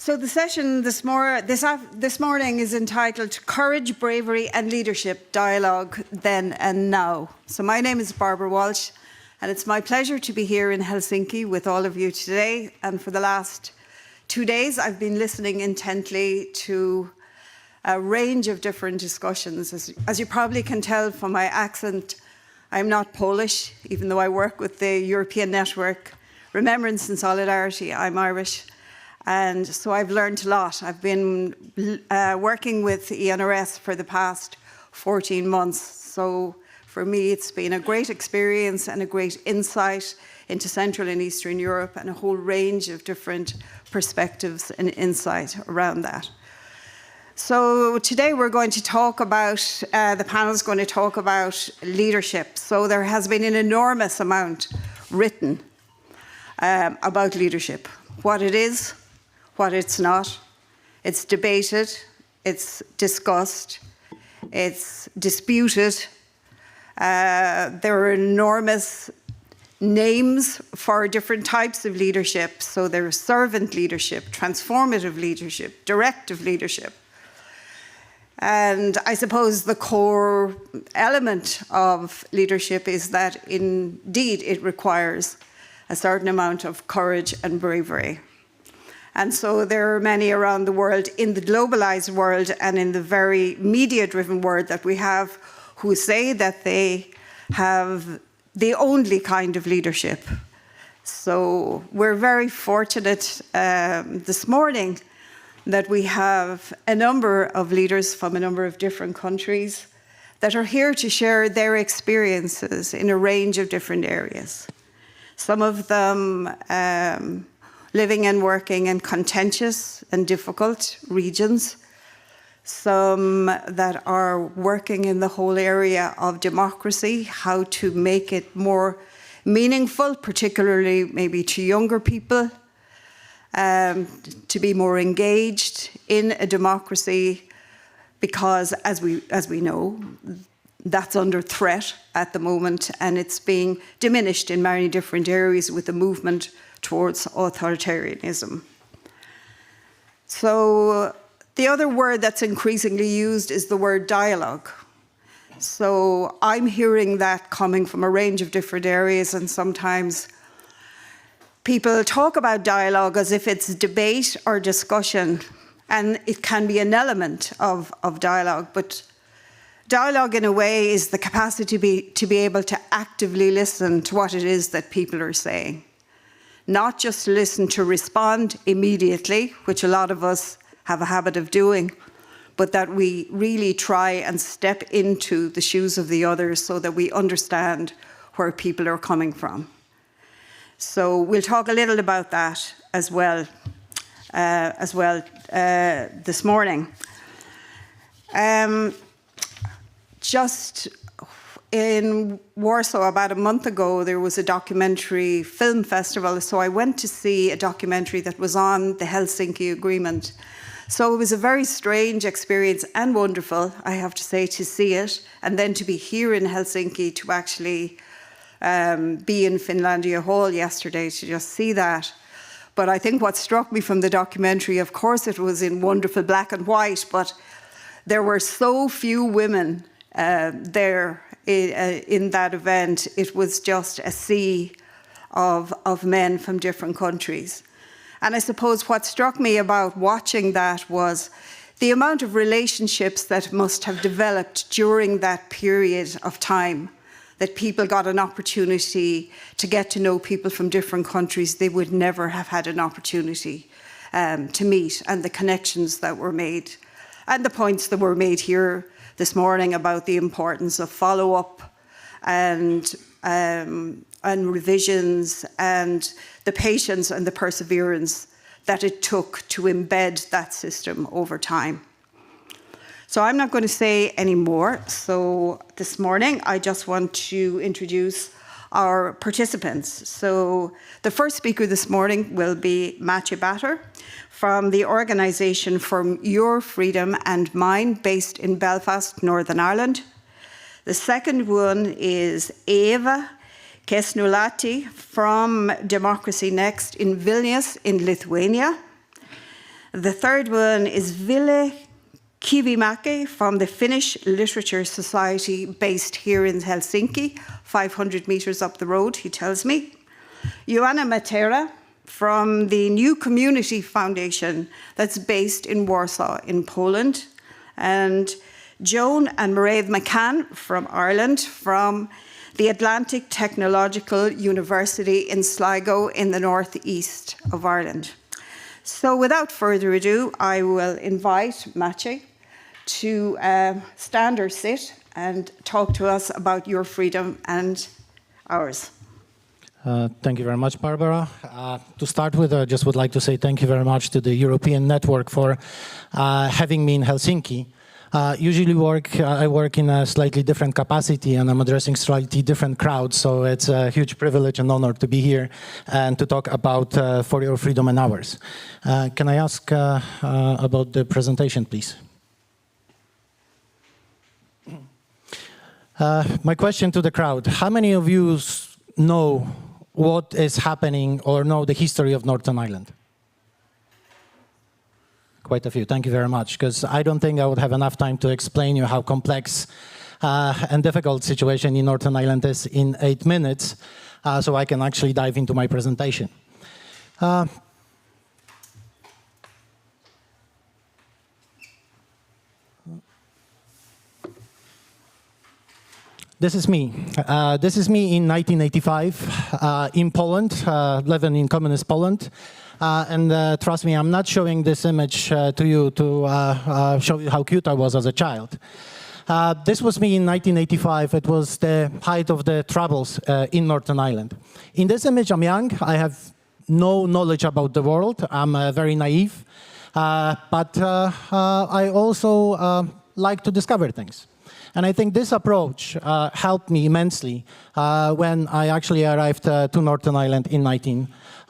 So the session this morning is entitled Courage, Bravery and Leadership, Dialogue Then and Now. So my name is Barbara Walshe, and it's my pleasure to be here in Helsinki with all of you today. And for the last 2 days, I've been listening intently to a range of different discussions. As you probably can tell from my accent, I'm not Polish, even though I work with the European network Remembrance and Solidarity. I'm Irish. And so I've learned a lot. I've been working with ENRS for the past 14 months. So for me, it's been a great experience and a great insight into Central and Eastern Europe and a whole range of different perspectives and insight around that. So today we're going to talk about, the panel is going to talk about leadership. So there has been an enormous amount written about leadership, what it is, what it's not. It's debated, it's discussed, it's disputed. There are enormous names for different types of leadership. So there's servant leadership, transformative leadership, directive leadership. And I suppose the core element of leadership is that indeed it requires a certain amount of courage and bravery. And so there are many around the world, in the globalized world and in the very media-driven world that we have, who say that they have the only kind of leadership. So we're very fortunate this morning that we have a number of leaders from a number of different countries that are here to share their experiences in a range of different areas. Some of them living and working in contentious and difficult regions. Some that are working in the whole area of democracy, how to make it more meaningful, particularly maybe to younger people, to be more engaged in a democracy, because as we know, that's under threat at the moment, and it's being diminished in many different areas with the movement towards authoritarianism. So the other word that's increasingly used is the word dialogue. So I'm hearing that coming from a range of different areas, and sometimes people talk about dialogue as if it's debate or discussion, and it can be an element of dialogue, but dialogue in a way is the capacity to be able to actively listen to what it is that people are saying. Not just listen to respond immediately, which a lot of us have a habit of doing, but that we really try and step into the shoes of the others so that we understand where people are coming from. So we'll talk a little about that as well this morning. Just in Warsaw about a month ago, there was a documentary film festival. So I went to see a documentary that was on the Helsinki Agreement. So it was a very strange experience and wonderful, I have to say, to see it. And then to be here in Helsinki to actually be in Finlandia Hall yesterday to just see that. But I think what struck me from the documentary, of course, it was in wonderful black and white, but there were so few women there in that event. It was just a sea of men from different countries. And I suppose what struck me about watching that was the amount of relationships that must have developed during that period of time, that people got an opportunity to get to know people from different countries they would never have had an opportunity to meet, and the connections that were made, and the points that were made here this morning about the importance of follow-up and revisions and the patience and the perseverance that it took to embed that system over time. So I'm not going to say any more. So this morning, I just want to introduce our participants. So the first speaker this morning will be Maciej Bator from the Organisation for Your Freedom and Mine, based in Belfast, Northern Ireland. The second one is Ieva Česnulaitytė from DemocracyNext in Vilnius, in Lithuania. The third one is Ville Kivimäki from the Finnish Literature Society based here in Helsinki, 500 metres up the road, he tells me. Joanna Matera from the New Community Foundation that's based in Warsaw in Poland. And Joan and Mairead McCann from Ireland, from the Atlantic Technological University in Sligo in the northeast of Ireland. So without further ado, I will invite Maciej to stand or sit and talk to us about your freedom and ours. Thank you very much, Barbara. To start with, I just would like to say thank you very much to the European Network for having me in Helsinki. Usually I work in a slightly different capacity and I'm addressing slightly different crowds, so it's a huge privilege and honor to be here and to talk about For Your Freedom and Ours. Can I ask about the presentation, please? My question to the crowd, how many of you know what is happening or know the history of Northern Ireland? Quite a few, thank you very much, because I don't think I would have enough time to explain you how complex and difficult situation in Northern Ireland is in 8 minutes, so I can actually dive into my presentation. This is me. This is me in 1985 in Poland, living in communist Poland. Trust me, I'm not showing this image to you to show you how cute I was as a child. This was me in 1985. It was the height of the troubles in Northern Ireland. In this image, I'm young. I have no knowledge about the world. I'm very naive. But I also like to discover things. And I think this approach helped me immensely when I actually arrived to Northern Ireland in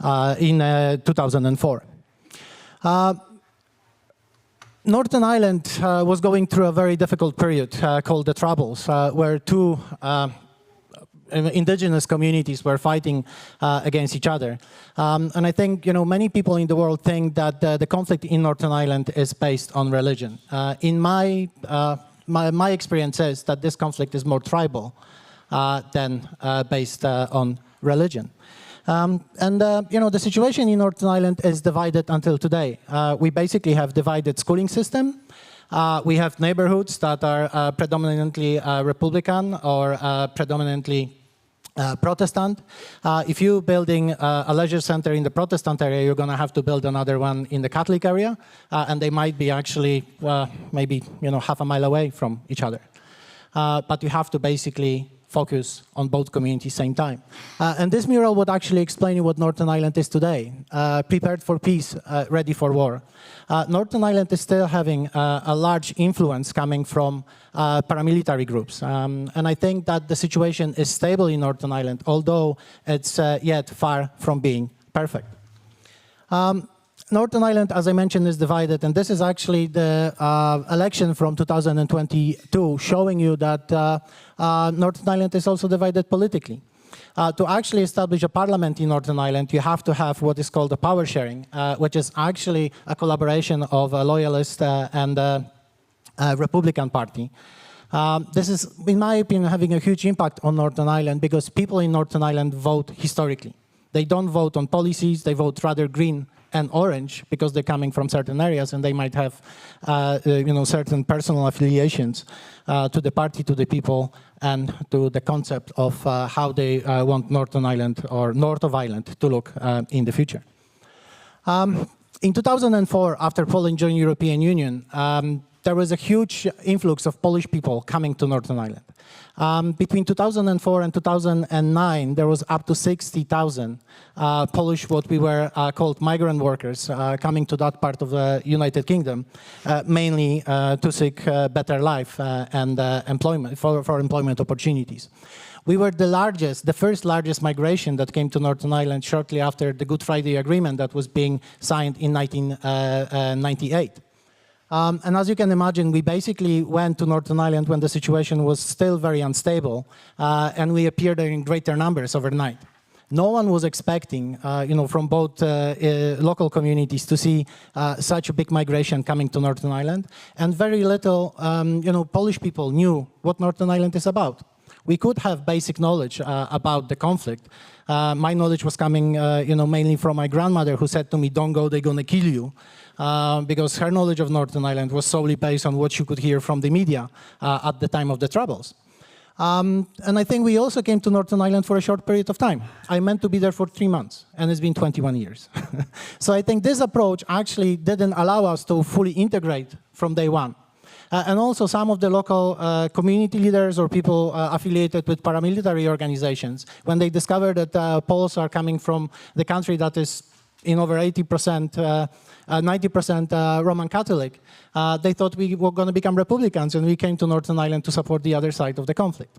2004. Northern Ireland was going through a very difficult period called the Troubles, where two indigenous communities were fighting against each other. And I think, many people in the world think that the conflict in Northern Ireland is based on religion. In my experience is that this conflict is more tribal than based on religion. The situation in Northern Ireland is divided until today. We basically have divided schooling system. We have neighborhoods that are predominantly Republican or predominantly Protestant. If you're building a leisure center in the Protestant area, you're going to have to build another one in the Catholic area, and they might be actually maybe half a mile away from each other. But you have to basically focus on both communities same time. And this mural would actually explain you what Northern Ireland is today. Prepared for peace, ready for war. Northern Ireland is still having a large influence coming from paramilitary groups. And I think that the situation is stable in Northern Ireland, although it's yet far from being perfect. Northern Ireland, as I mentioned, is divided, and this is actually the election from 2022 showing you that Northern Ireland is also divided politically. To actually establish a parliament in Northern Ireland, you have to have what is called a power sharing, which is actually a collaboration of a loyalist and a Republican Party. This is, in my opinion, having a huge impact on Northern Ireland because people in Northern Ireland vote historically. They don't vote on policies, they vote rather green and orange because they're coming from certain areas and they might have certain personal affiliations to the party, to the people, and to the concept of how they want Northern Ireland or North of Ireland to look in the future. In 2004, after Poland joined the European Union, there was a huge influx of Polish people coming to Northern Ireland. Between 2004 and 2009, there was up to 60,000 Polish, what we were called migrant workers, coming to that part of the United Kingdom, mainly to seek better life and employment for employment opportunities. We were the first largest migration that came to Northern Ireland shortly after the Good Friday Agreement that was being signed in 1998. And as you can imagine, we basically went to Northern Ireland when the situation was still very unstable, and we appeared there in greater numbers overnight. No one was expecting, from both local communities to see such a big migration coming to Northern Ireland, and very little, Polish people knew what Northern Ireland is about. We could have basic knowledge about the conflict. My knowledge was coming, mainly from my grandmother, who said to me, "Don't go, they're going to kill you," because her knowledge of Northern Ireland was solely based on what she could hear from the media at the time of the Troubles. And I think we also came to Northern Ireland for a short period of time. I meant to be there for 3 months, and it's been 21 years. So I think this approach actually didn't allow us to fully integrate from day one. And also some of the local community leaders or people affiliated with paramilitary organizations, when they discovered that Poles are coming from the country that is in over 80%, 90% Roman Catholic, they thought we were going to become Republicans, and we came to Northern Ireland to support the other side of the conflict.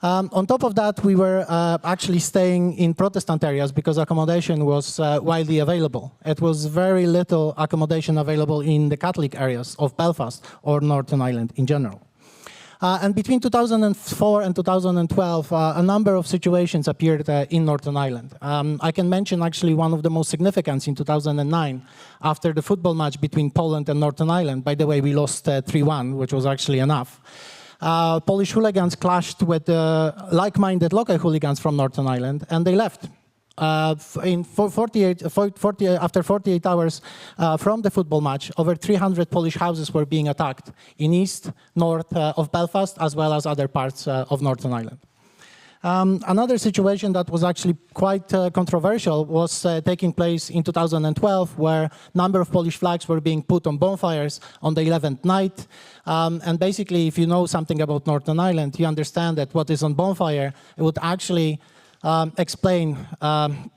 On top of that, we were actually staying in Protestant areas because accommodation was widely available. It was very little accommodation available in the Catholic areas of Belfast or Northern Ireland in general. And between 2004 and 2012, a number of situations appeared in Northern Ireland. I can mention actually one of the most significant in 2009, after the football match between Poland and Northern Ireland. By the way, we lost 3-1, which was actually enough. Polish hooligans clashed with like-minded local hooligans from Northern Ireland, and they left. After 48 hours from the football match, over 300 Polish houses were being attacked in east, north of Belfast, as well as other parts of Northern Ireland. Another situation that was actually quite controversial was taking place in 2012, where a number of Polish flags were being put on bonfires on the 11th night. And basically, if you know something about Northern Ireland, you understand that what is on bonfire, it would actually explain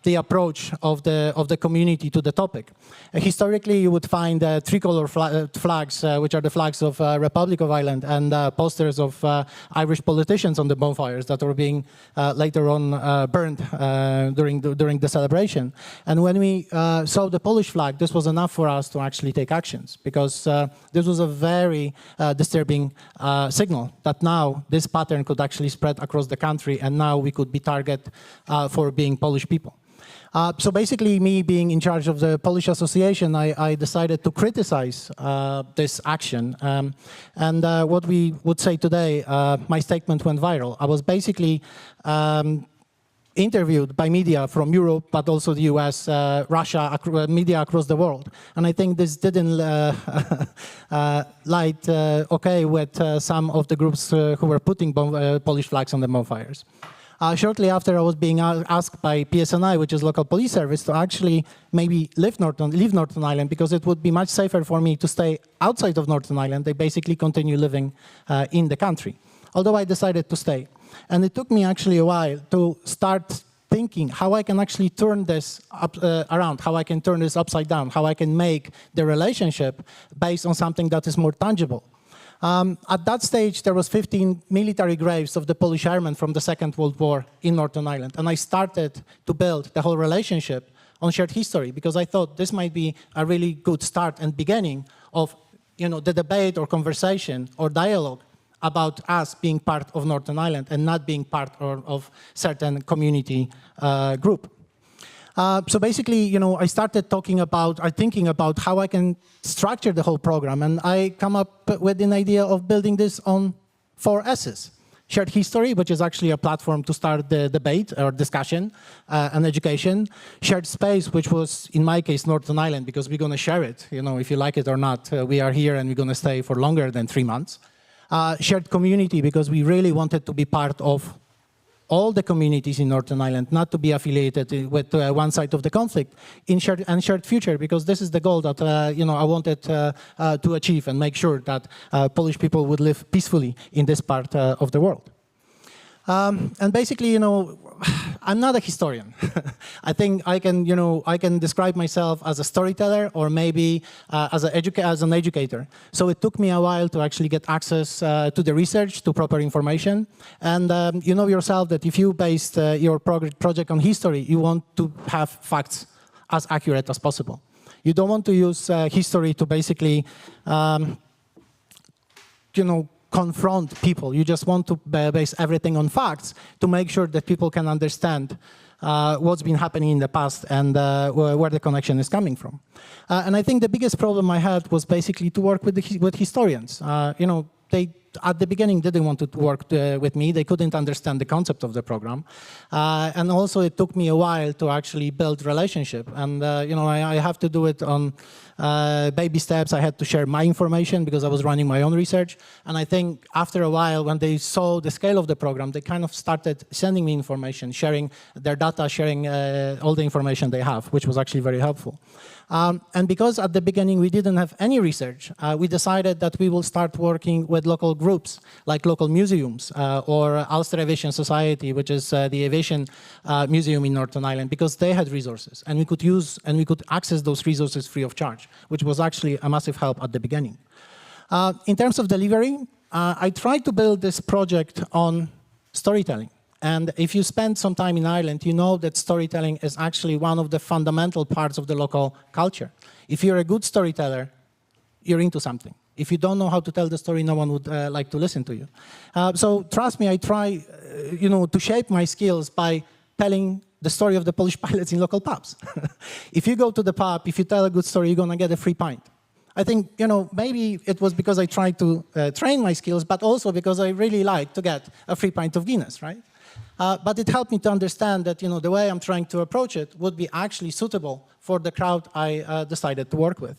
the approach of the community to the topic. Historically, you would find tricolor flags, which are the flags of Republic of Ireland, and posters of Irish politicians on the bonfires that were being later on burned during the celebration. And when we saw the Polish flag, this was enough for us to actually take actions, because this was a very disturbing signal that now this pattern could actually spread across the country, and now we could be targeted for being Polish people. So basically, me being in charge of the Polish Association, I decided to criticize this action. And what we would say today, my statement went viral. I was basically interviewed by media from Europe, but also the US, Russia, media across the world. And I think this didn't light okay with some of the groups who were putting Polish flags on the bonfires. Shortly after, I was being asked by PSNI, which is local police service, to actually maybe leave Northern Ireland, because it would be much safer for me to stay outside of Northern Ireland. They basically continue living in the country, although I decided to stay. And it took me actually a while to start thinking how I can actually turn this around, how I can turn this upside down, how I can make the relationship based on something that is more tangible. At that stage, there was 15 military graves of the Polish airmen from the Second World War in Northern Ireland. And I started to build the whole relationship on shared history, because I thought this might be a really good start and beginning of the debate or conversation or dialogue about us being part of Northern Ireland and not being part of certain community group. So basically, I started thinking about how I can structure the whole program, and I come up with an idea of building this on 4 S's. Shared history, which is actually a platform to start the debate or discussion and education. Shared space, which was, in my case, Northern Ireland, because we're going to share it. If you like it or not, we are here and we're going to stay for longer than 3 months. Shared community, because we really wanted to be part of all the communities in Northern Ireland, not to be affiliated with one side of the conflict, in shared future, because this is the goal that I wanted to achieve and make sure that Polish people would live peacefully in this part of the world. And basically, I'm not a historian. I think I can describe myself as a storyteller, or maybe as an educator. So it took me a while to actually get access to the research, to proper information. And you know yourself that if you based your project on history, you want to have facts as accurate as possible. You don't want to use history to basically, confront people. You just want to base everything on facts to make sure that people can understand what's been happening in the past and where the connection is coming from. And I think the biggest problem I had was basically to work with historians. They at the beginning didn't want to work with me. They couldn't understand the concept of the program. And also it took me a while to actually build relationship. And I have to do it on baby steps. I had to share my information because I was running my own research. And I think after a while, when they saw the scale of the program, they kind of started sending me information, sharing their data, sharing all the information they have, which was actually very helpful. And because at the beginning we didn't have any research, we decided that we will start working with local groups, like local museums or Ulster Aviation Society, which is the aviation museum in Northern Ireland, because they had resources, and we could access those resources free of charge, which was actually a massive help at the beginning. In terms of delivery, I tried to build this project on storytelling. And if you spend some time in Ireland, you know that storytelling is actually one of the fundamental parts of the local culture. If you're a good storyteller, you're into something. If you don't know how to tell the story, no one would like to listen to you. So trust me, I try to shape my skills by telling the story of the Polish pilots in local pubs. If you go to the pub, if you tell a good story, you're going to get a free pint. I think, maybe it was because I tried to train my skills, but also because I really like to get a free pint of Guinness, right? But it helped me to understand that, the way I'm trying to approach it would be actually suitable for the crowd I decided to work with.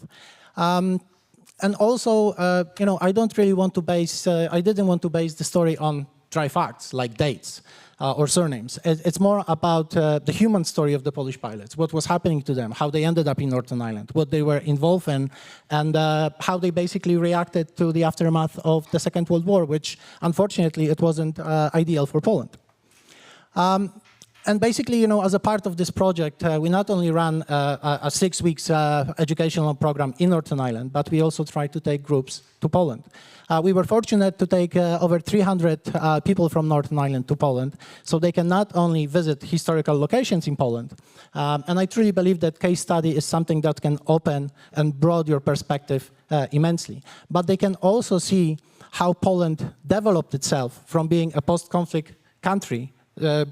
And also, I didn't want to base the story on dry facts like dates or surnames. It's more about the human story of the Polish pilots, what was happening to them, how they ended up in Northern Ireland, what they were involved in, and how they basically reacted to the aftermath of the Second World War, which unfortunately it wasn't ideal for Poland. And basically, as a part of this project, we not only ran a 6 weeks educational program in Northern Ireland, but we also tried to take groups to Poland. We were fortunate to take over 300 people from Northern Ireland to Poland, so they can not only visit historical locations in Poland, and I truly believe that case study is something that can open and broaden your perspective immensely, but they can also see how Poland developed itself from being a post-conflict country,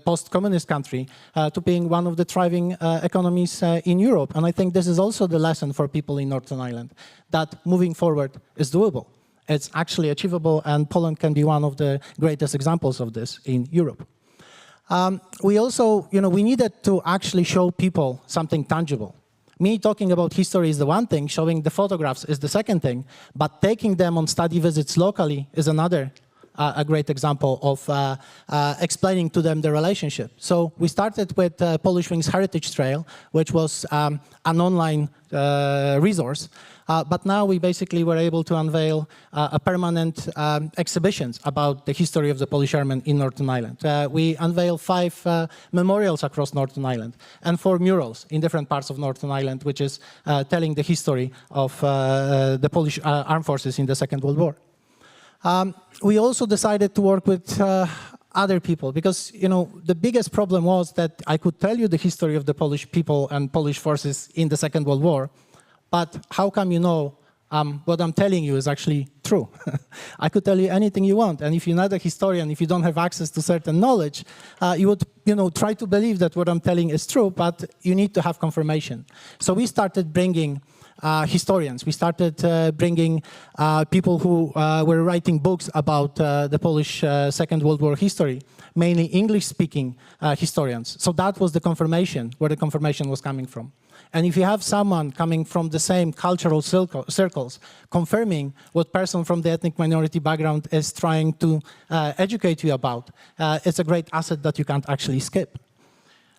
post-communist country, to being one of the thriving economies in Europe. And I think this is also the lesson for people in Northern Ireland, that moving forward is doable. It's actually achievable, and Poland can be one of the greatest examples of this in Europe. We also, we needed to actually show people something tangible. Me talking about history is the one thing, showing the photographs is the second thing, but taking them on study visits locally is another a great example of explaining to them the relationship. So we started with Polish Wings Heritage Trail, which was an online resource, but now we basically were able to unveil a permanent exhibitions about the history of the Polish Airmen in Northern Ireland. We unveiled 5 memorials across Northern Ireland and 4 murals in different parts of Northern Ireland, which is telling the history of the Polish armed forces in the Second World War. We also decided to work with other people because, the biggest problem was that I could tell you the history of the Polish people and Polish forces in the Second World War, but how come what I'm telling you is actually true? I could tell you anything you want, and if you're not a historian, if you don't have access to certain knowledge, you would, try to believe that what I'm telling is true, but you need to have confirmation. So we started bringing historians. We started bringing people who were writing books about the Polish Second World War history, mainly English-speaking historians. So that was the confirmation, where the confirmation was coming from. And if you have someone coming from the same cultural circles, confirming what person from the ethnic minority background is trying to educate you about, it's a great asset that you can't actually skip.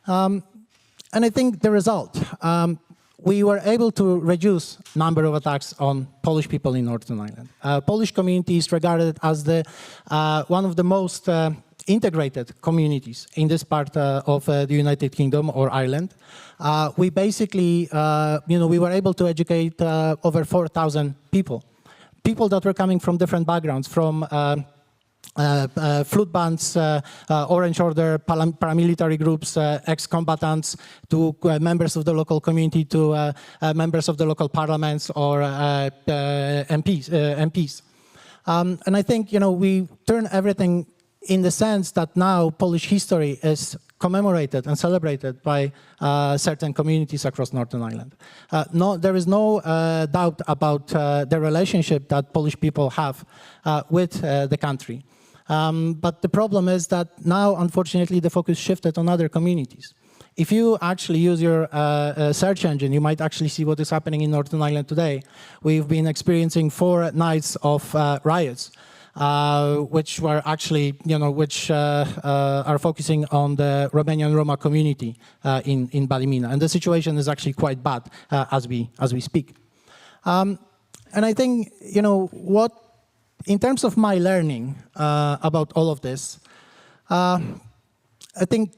And I think the result, we were able to reduce number of attacks on Polish people in Northern Ireland. Polish community is regarded as one of the most integrated communities in this part of the United Kingdom or Ireland. We basically, we were able to educate over 4,000 people that were coming from different backgrounds, from flute bands, Orange Order, paramilitary groups, ex-combatants, to members of the local community, to members of the local parliaments or MPs. And I think, we turn everything in the sense that now Polish history is commemorated and celebrated by certain communities across Northern Ireland. No, there is no doubt about the relationship that Polish people have with the country. But the problem is that now, unfortunately, the focus shifted on other communities. If you actually use your search engine, you might actually see what is happening in Northern Ireland today. We've been experiencing 4 nights of riots, which were actually, which are focusing on the Romanian Roma community in Ballymena. And the situation is actually quite bad as we speak. And I think, in terms of my learning about all of this, I think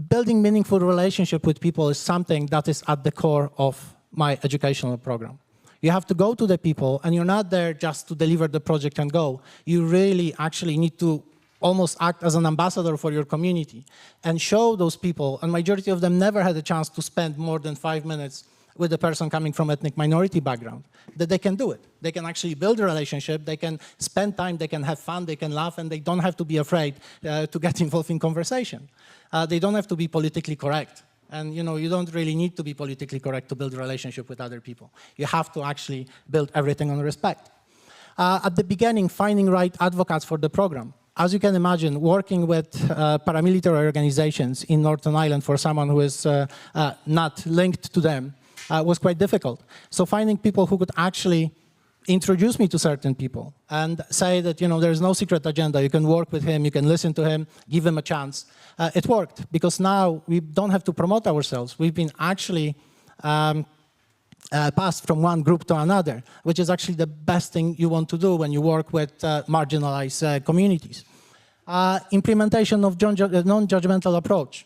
building meaningful relationship with people is something that is at the core of my educational program. You have to go to the people, and you're not there just to deliver the project and go. You really actually need to almost act as an ambassador for your community and show those people, and majority of them never had a chance to spend more than 5 minutes with a person coming from ethnic minority background, that they can do it. They can actually build a relationship, they can spend time, they can have fun, they can laugh, and they don't have to be afraid to get involved in conversation. They don't have to be politically correct. And you don't really need to be politically correct to build a relationship with other people. You have to actually build everything on respect. At the beginning, finding right advocates for the program. As you can imagine, working with paramilitary organizations in Northern Ireland for someone who is not linked to them was quite difficult. So finding people who could actually introduce me to certain people and say that, there's no secret agenda, you can work with him, you can listen to him, give him a chance. It worked, because now we don't have to promote ourselves. We've been actually passed from one group to another, which is actually the best thing you want to do when you work with marginalized communities. Implementation of non-judgmental approach.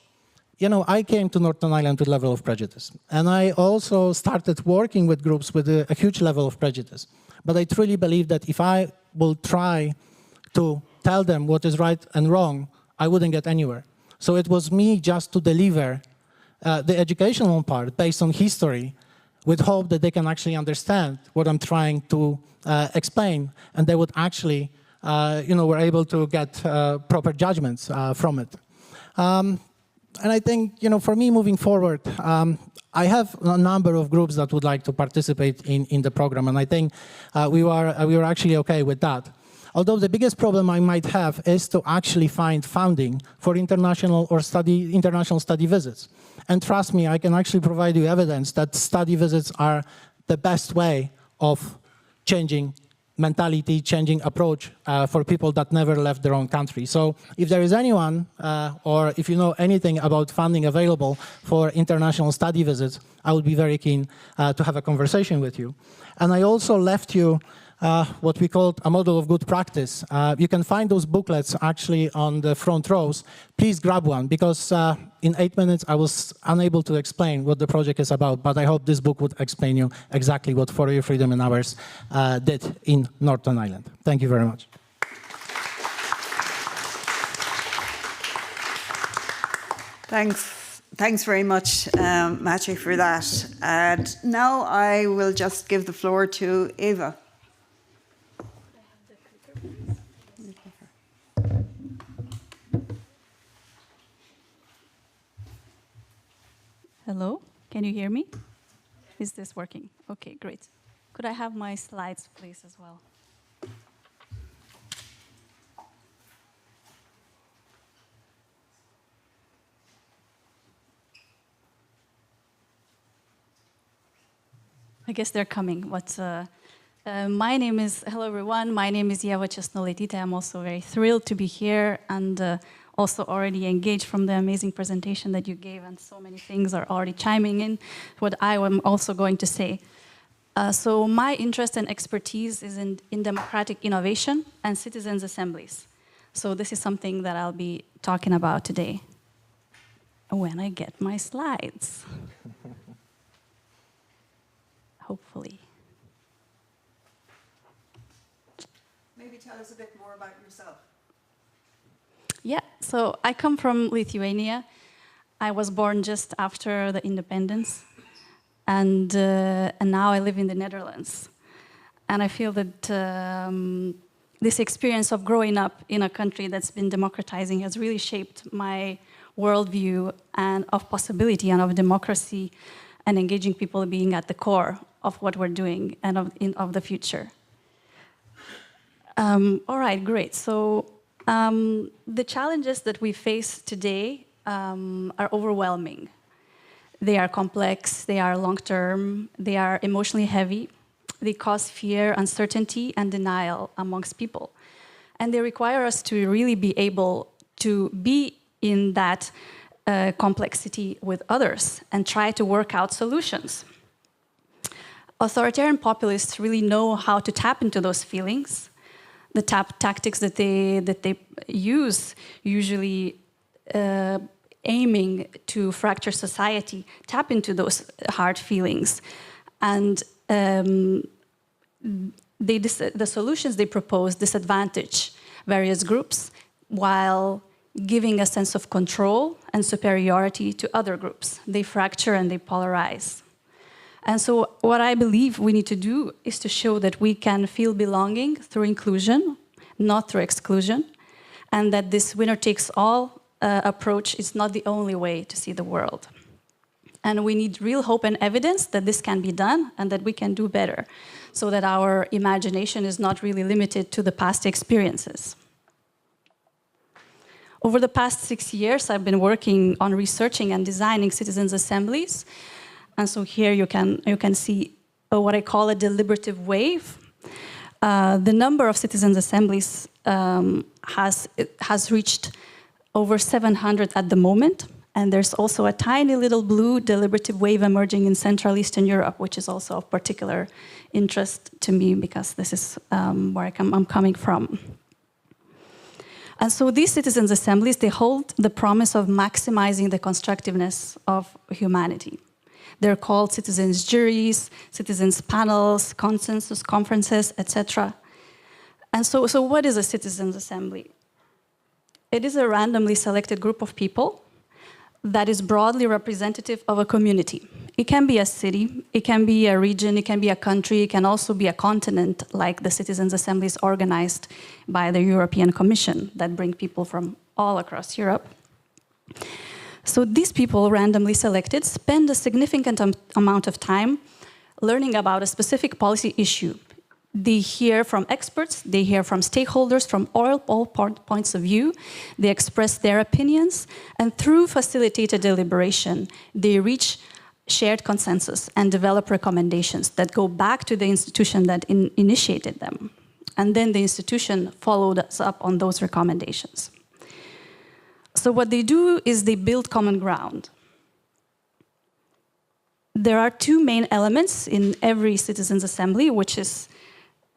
I came to Northern Ireland with a level of prejudice, and I also started working with groups with a huge level of prejudice. But I truly believe that if I will try to tell them what is right and wrong, I wouldn't get anywhere. So it was me just to deliver the educational part based on history, with hope that they can actually understand what I'm trying to explain, and they would actually, were able to get proper judgments from it. And I think, for me moving forward, I have a number of groups that would like to participate in the program, and I think we were actually okay with that. Although the biggest problem I might have is to actually find funding for international study visits. And trust me, I can actually provide you evidence that study visits are the best way of changing mentality, changing approach for people that never left their own country. So if there is anyone, or if you know anything about funding available for international study visits, I would be very keen to have a conversation with you. And I also left you what we called a model of good practice. You can find those booklets actually on the front rows. Please grab one, because in 8 minutes I was unable to explain what the project is about, but I hope this book would explain you exactly what For Your Freedom and Ours did in Northern Ireland. Thank you very much. Thanks very much, Maciej, for that. And now I will just give the floor to Ieva. Hello, can you hear me? Is this working? Okay, great. Could I have my slides, please, as well? I guess they're coming. Hello everyone, my name is Ieva Česnulaitytė. I'm also very thrilled to be here, and also already engaged from the amazing presentation that you gave, and so many things are already chiming in what I am also going to say. So my interest and expertise is in democratic innovation and citizens' assemblies. So this is something that I'll be talking about today when I get my slides. Hopefully. Maybe tell us a bit more about yourself. Yeah, so I come from Lithuania. I was born just after the independence, and now I live in the Netherlands. And I feel that this experience of growing up in a country that's been democratizing has really shaped my worldview and of possibility and of democracy and engaging people being at the core of what we're doing and of the future. All right, great. So the challenges that we face today are overwhelming. They are complex, they are long-term, they are emotionally heavy, they cause fear, uncertainty, and denial amongst people. And they require us to really be able to be in that complexity with others and try to work out solutions. Authoritarian populists really know how to tap into those feelings. The tactics that they use, usually aiming to fracture society, tap into those hard feelings. And the solutions they propose disadvantage various groups while giving a sense of control and superiority to other groups. They fracture and they polarize. And so what I believe we need to do is to show that we can feel belonging through inclusion, not through exclusion, and that this winner-takes-all approach is not the only way to see the world. And we need real hope and evidence that this can be done and that we can do better, so that our imagination is not really limited to the past experiences. Over the past 6 years, I've been working on researching and designing citizens' assemblies. And so here you can see what I call a deliberative wave. The number of citizens' assemblies has reached over 700 at the moment. And there's also a tiny little blue deliberative wave emerging in Central Eastern Europe, which is also of particular interest to me because this is where I'm coming from. And so these citizens' assemblies, they hold the promise of maximizing the constructiveness of humanity. They're called citizens' juries, citizens' panels, consensus conferences, etc. And so what is a citizens' assembly? It is a randomly selected group of people that is broadly representative of a community. It can be a city, it can be a region, it can be a country, it can also be a continent, like the citizens' assemblies organized by the European Commission that bring people from all across Europe. So these people, randomly selected, spend a significant amount of time learning about a specific policy issue. They hear from experts, they hear from stakeholders from all points of view, they express their opinions, and through facilitated deliberation, they reach shared consensus and develop recommendations that go back to the institution that initiated them. And then the institution followed us up on those recommendations. So what they do is they build common ground. There are two main elements in every citizens' assembly, which is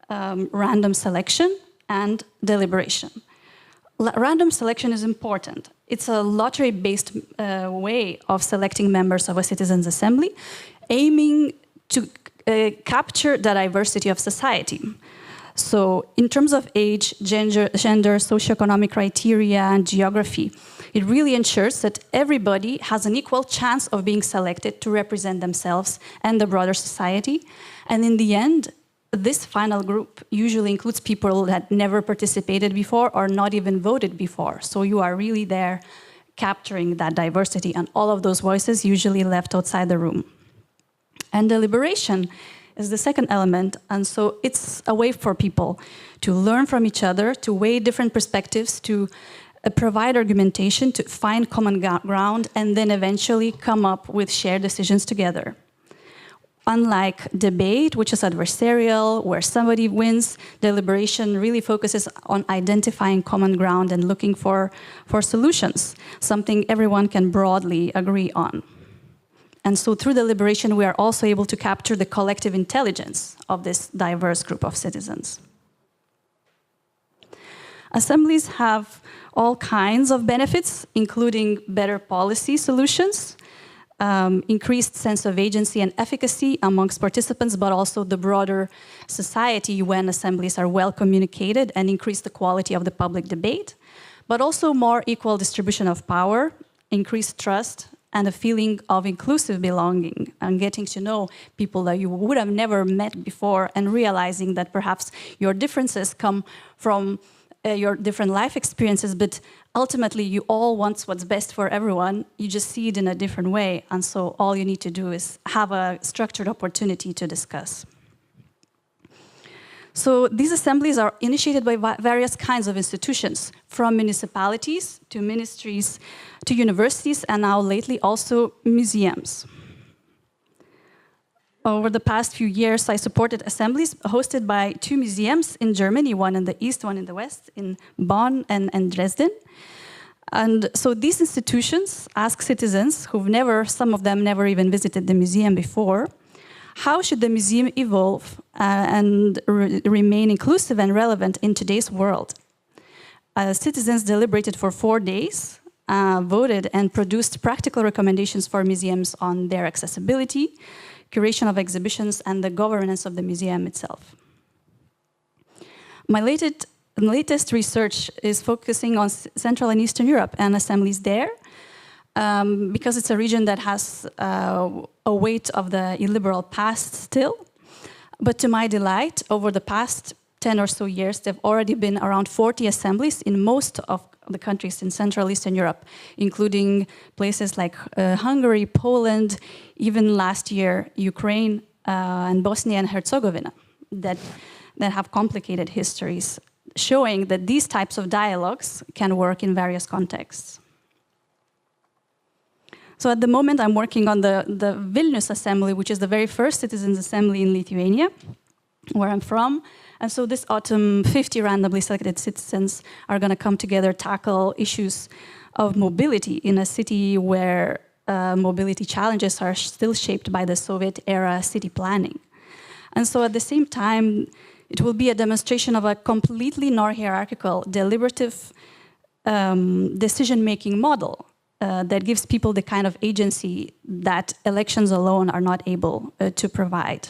random selection and deliberation. Random selection is important. It's a lottery-based way of selecting members of a citizens' assembly, aiming to capture the diversity of society. So in terms of age, gender, socioeconomic criteria, and geography, it really ensures that everybody has an equal chance of being selected to represent themselves and the broader society. And in the end, this final group usually includes people that never participated before or not even voted before. So you are really there capturing that diversity, and all of those voices usually left outside the room. And deliberation is the second element, and so it's a way for people to learn from each other, to weigh different perspectives, to provide argumentation, to find common ground, and then eventually come up with shared decisions together. Unlike debate, which is adversarial, where somebody wins, deliberation really focuses on identifying common ground and looking for solutions, something everyone can broadly agree on. And so through deliberation, we are also able to capture the collective intelligence of this diverse group of citizens. Assemblies have all kinds of benefits, including better policy solutions, increased sense of agency and efficacy amongst participants, but also the broader society when assemblies are well communicated, and increase the quality of the public debate, but also more equal distribution of power, increased trust, and a feeling of inclusive belonging, and getting to know people that you would have never met before, and realizing that perhaps your differences come from your different life experiences, but ultimately you all want what's best for everyone. You just see it in a different way, and so all you need to do is have a structured opportunity to discuss. So these assemblies are initiated by various kinds of institutions, from municipalities to ministries to universities, and now lately also museums. Over the past few years, I supported assemblies hosted by 2 museums in Germany, one in the east, one in the west, in Bonn and Dresden. And so these institutions ask citizens some of them never even visited the museum before, how should the museum evolve and remain inclusive and relevant in today's world? Citizens deliberated for 4 days, voted and produced practical recommendations for museums on their accessibility, curation of exhibitions, and the governance of the museum itself. My latest research is focusing on Central and Eastern Europe and assemblies there, because it's a region that has a weight of the illiberal past still. But to my delight, over the past 10 or so years, there have already been around 40 assemblies in most of the countries in Central Eastern Europe, including places like Hungary, Poland, even last year, Ukraine and Bosnia and Herzegovina, that have complicated histories, showing that these types of dialogues can work in various contexts. So at the moment, I'm working on the Vilnius Assembly, which is the very first citizens' assembly in Lithuania, where I'm from. And so this autumn, 50 randomly selected citizens are going to come together, tackle issues of mobility in a city where mobility challenges are still shaped by the Soviet-era city planning. And so at the same time, it will be a demonstration of a completely non-hierarchical, deliberative decision-making model that gives people the kind of agency that elections alone are not able to provide.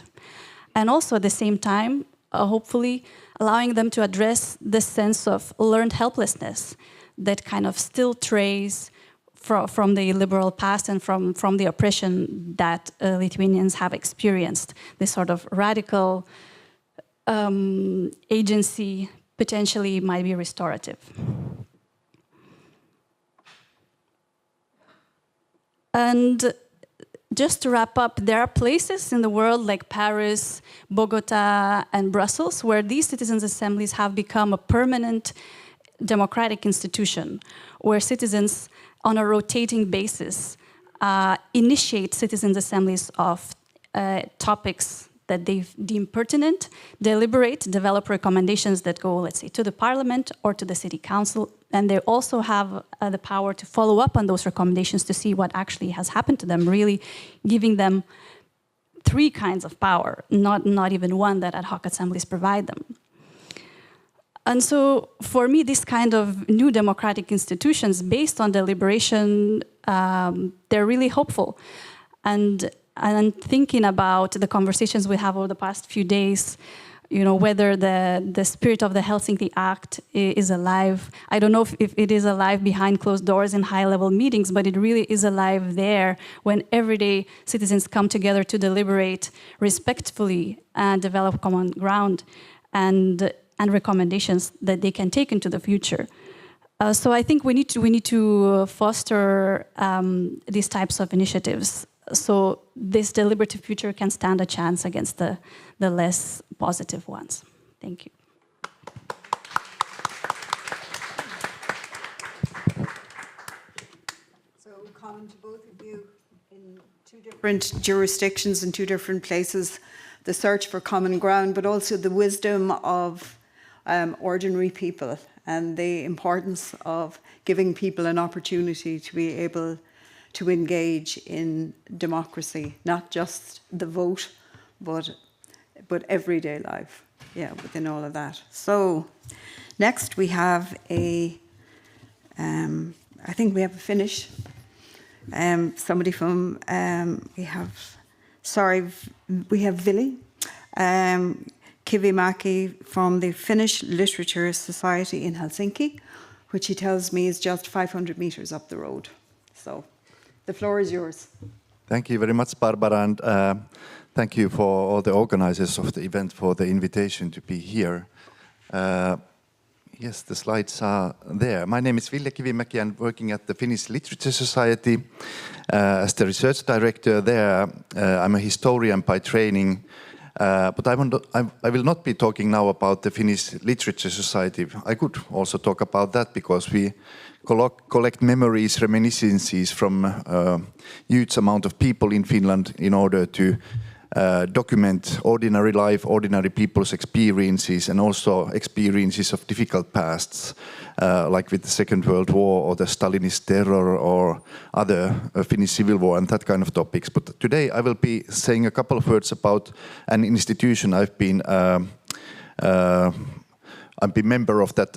And also at the same time, hopefully allowing them to address the sense of learned helplessness that kind of still trace from the liberal past and from the oppression that Lithuanians have experienced. This sort of radical agency potentially might be restorative. And just to wrap up, there are places in the world like Paris, Bogota, and Brussels where these citizens' assemblies have become a permanent democratic institution, where citizens on a rotating basis initiate citizens' assemblies of topics that they deem pertinent, deliberate, develop recommendations that go, let's say, to the parliament or to the city council, and they also have the power to follow up on those recommendations to see what actually has happened to them, really giving them 3 kinds of power, not even one that ad hoc assemblies provide them. And so for me, this kind of new democratic institutions based on deliberation, they're really hopeful. And I'm thinking about the conversations we have over the past few days, you know, whether the spirit of the Helsinki Act is alive. I don't know if it is alive behind closed doors in high-level meetings, but it really is alive there when everyday citizens come together to deliberate respectfully and develop common ground and recommendations that they can take into the future. So I think we need to foster these types of initiatives, so this deliberative future can stand a chance against the less positive ones. Thank you. So common to both of you in 2 different jurisdictions in 2 different places, the search for common ground, but also the wisdom of ordinary people and the importance of giving people an opportunity to be able to engage in democracy, not just the vote, but everyday life, within all of that. So next we have I think we have a Finnish, somebody from, we have Ville, Kivimäki from the Finnish Literature Society in Helsinki, which he tells me is just 500 meters up the road. So the floor is yours. Thank you very much, Barbara, and thank you for all the organizers of the event for the invitation to be here. Yes, the slides are there. My name is Ville Kivimäki. I'm working at the Finnish Literature Society as the research director there. I'm a historian by training, but I will not be talking now about the Finnish Literature Society. I could also talk about that because we collect memories, reminiscences from a huge amount of people in Finland in order to document ordinary life, ordinary people's experiences, and also experiences of difficult pasts, like with the Second World War or the Stalinist terror or other Finnish Civil War and that kind of topics. But today I will be saying a couple of words about an institution I've been member of that,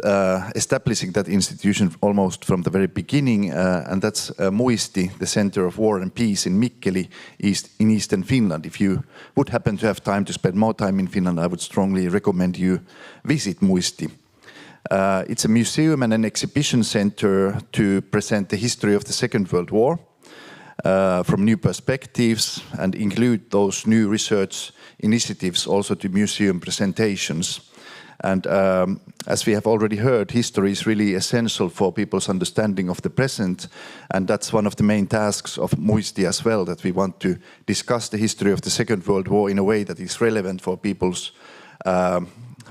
establishing that institution almost from the very beginning, and that's Muisti, the Center of War and Peace in Mikkeli, in Eastern Finland. If you would happen to have time to spend more time in Finland, I would strongly recommend you visit Muisti. It's a museum and an exhibition center to present the history of the Second World War from new perspectives and include those new research initiatives also to museum presentations. And as we have already heard, history is really essential for people's understanding of the present. And that's one of the main tasks of Muisti as well, that we want to discuss the history of the Second World War in a way that is relevant for people's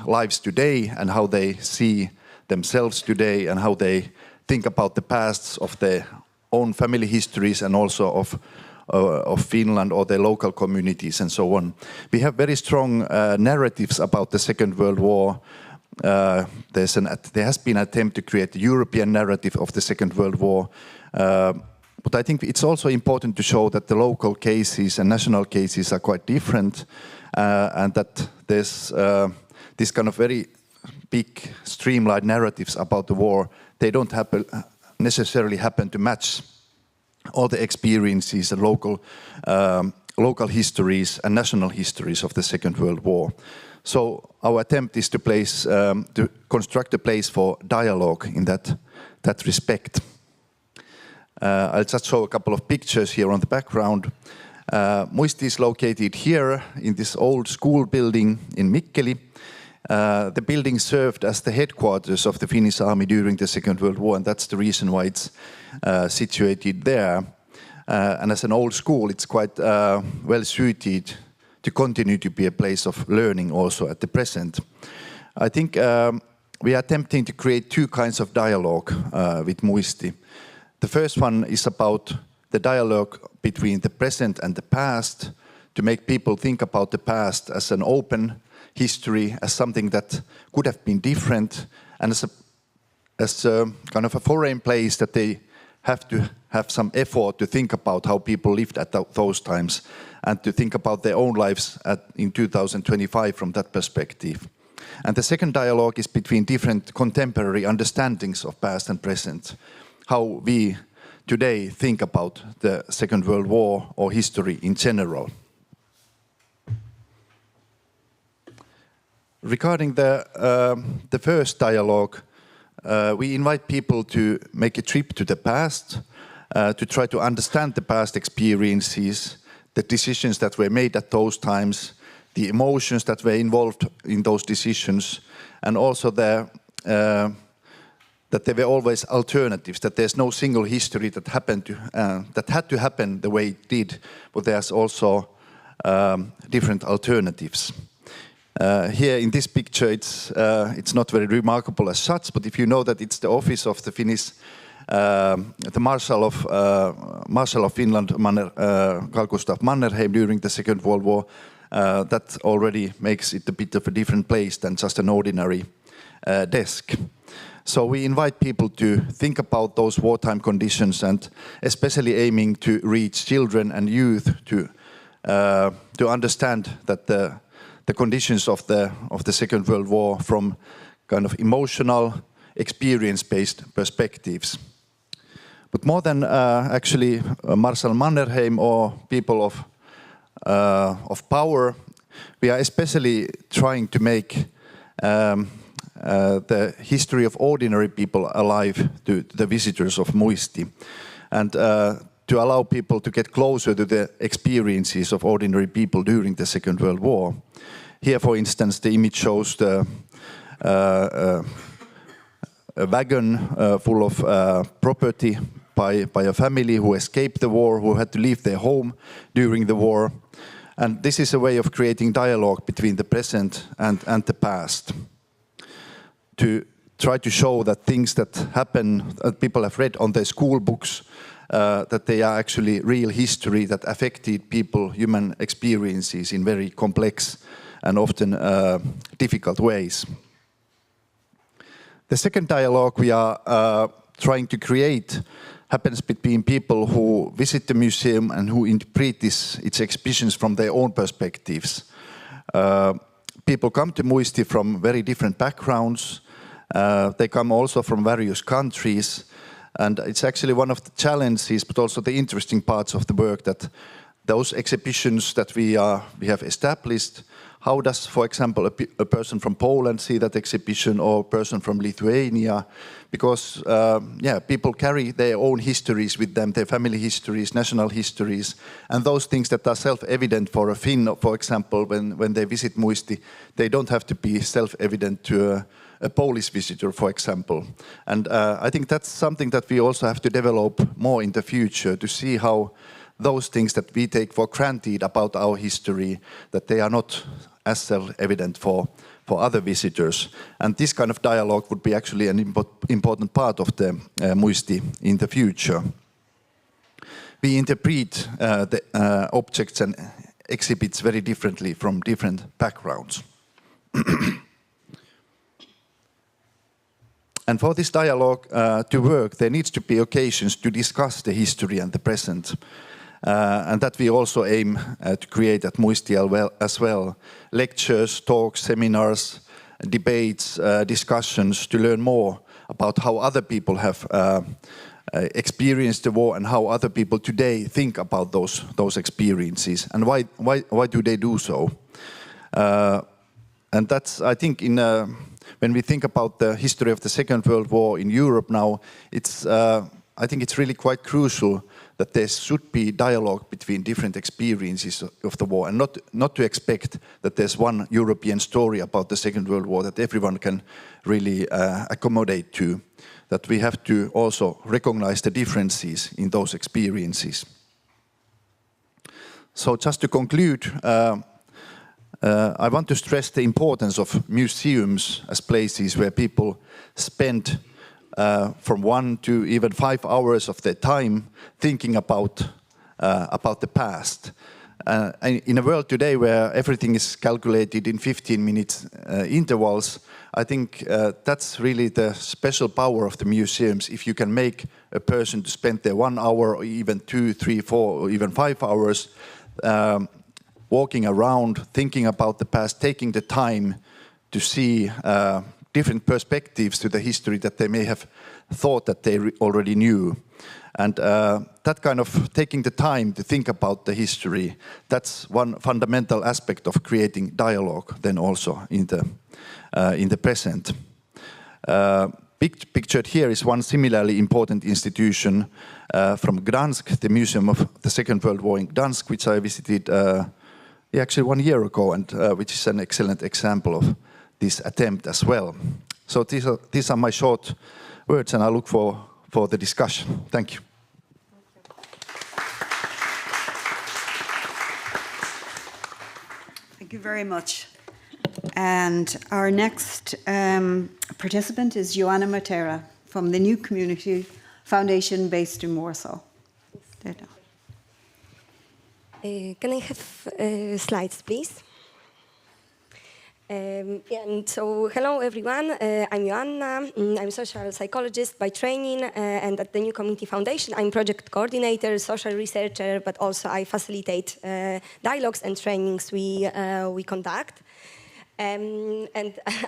lives today and how they see themselves today and how they think about the pasts of their own family histories and also of Finland or their local communities and so on. We have very strong narratives about the Second World War. There has been an attempt to create a European narrative of the Second World War. But I think it's also important to show that the local cases and national cases are quite different, and that there's this kind of very big streamlined narratives about the war. They don't necessarily happen to match all the experiences and local histories and national histories of the Second World War. So our attempt is to construct a place for dialogue in that respect. I'll just show a couple of pictures here on the background. Muisti is located here in this old school building in Mikkeli. The building served as the headquarters of the Finnish army during the Second World War, and that's the reason why it's situated there. And as an old school, it's quite well suited to continue to be a place of learning also at the present. I think we are attempting to create two kinds of dialogue with Muisti. The first one is about the dialogue between the present and the past, to make people think about the past as an open history, as something that could have been different, and as a kind of a foreign place that they have to have some effort to think about how people lived at those times and to think about their own lives in 2025 from that perspective. And the second dialogue is between different contemporary understandings of past and present, how we today think about the Second World War or history in general. Regarding the first dialogue, we invite people to make a trip to the past, to try to understand the past experiences, the decisions that were made at those times, the emotions that were involved in those decisions, and also that there were always alternatives, that there's no single history that had to happen the way it did, but there's also different alternatives. Here in this picture, it's not very remarkable as such, but if you know that it's the office of the Finnish, the Marshal of Finland, Carl Gustaf Mannerheim, during the Second World War, that already makes it a bit of a different place than just an ordinary desk. So we invite people to think about those wartime conditions, and especially aiming to reach children and youth to understand that the conditions of the Second World War from kind of emotional, experience-based perspectives. But more than actually Marshal Mannerheim or people of power, we are especially trying to make the history of ordinary people alive to the visitors of Muisti, and to allow people to get closer to the experiences of ordinary people during the Second World War. Here, for instance, the image shows the a wagon full of property by a family who escaped the war, who had to leave their home during the war. And this is a way of creating dialogue between the present and the past, to try to show that things that happen, that people have read on their school books, that they are actually real history that affected people, human experiences in very complex and often difficult ways. The second dialogue we are trying to create happens between people who visit the museum and who interpret its exhibitions from their own perspectives. People come to Muisti from very different backgrounds. They come also from various countries. And it's actually one of the challenges, but also the interesting parts of the work, that those exhibitions that we have established, how does, for example, a person from Poland see that exhibition, or a person from Lithuania? Because, people carry their own histories with them, their family histories, national histories, and those things that are self-evident for a Finn, for example, when they visit Muisti, they don't have to be self-evident to a Polish visitor, for example. And I think that's something that we also have to develop more in the future, to see how those things that we take for granted about our history, that they are not as self-evident for other visitors. And this kind of dialogue would be actually an important part of the Muisti in the future. We interpret the objects and exhibits very differently from different backgrounds. And for this dialogue to work, there needs to be occasions to discuss the history and the present. And that we also aim to create at Muisti as well. Lectures, talks, seminars, debates, discussions to learn more about how other people have experienced the war and how other people today think about those experiences and why do they do so. And that's, I think, when we think about the history of the Second World War in Europe now, I think it's really quite crucial that there should be dialogue between different experiences of the war, and not to expect that there's one European story about the Second World War that everyone can really accommodate to. That we have to also recognize the differences in those experiences. So just to conclude, I want to stress the importance of museums as places where people spend from 1 to even 5 hours of their time thinking about the past. In a world today where everything is calculated in 15-minute intervals, I think that's really the special power of the museums. If you can make a person to spend there 1 hour, or even 2, 3, 4, or even 5 hours, walking around, thinking about the past, taking the time to see different perspectives to the history that they may have thought that they already knew. And that kind of taking the time to think about the history, that's one fundamental aspect of creating dialogue then also in the present. Pictured here is one similarly important institution from Gdansk, the Museum of the Second World War in Gdansk, which I visited actually 1 year ago, and which is an excellent example of this attempt as well. So these are my short words, and I look for the discussion. Thank you. Thank you very much. And our next participant is Joanna Matera from the New Community Foundation based in Warsaw. Can I have slides, please? And so, hello everyone, I'm Joanna, I'm a social psychologist by training, and at the New Community Foundation I'm project coordinator, social researcher, but also I facilitate dialogues and trainings we conduct. And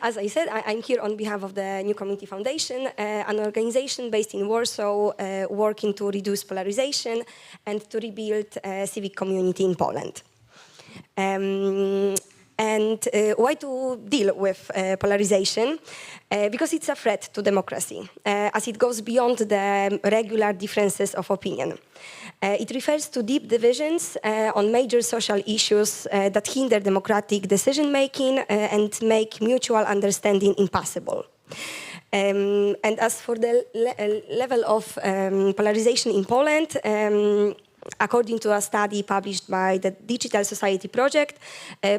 as I said, I'm here on behalf of the New Community Foundation, an organization based in Warsaw, working to reduce polarization and to rebuild a civic community in Poland. And why to deal with polarization? Because it's a threat to democracy, as it goes beyond the regular differences of opinion. It refers to deep divisions on major social issues that hinder democratic decision-making and make mutual understanding impossible. And as for the level of polarization in Poland, according to a study published by the Digital Society Project,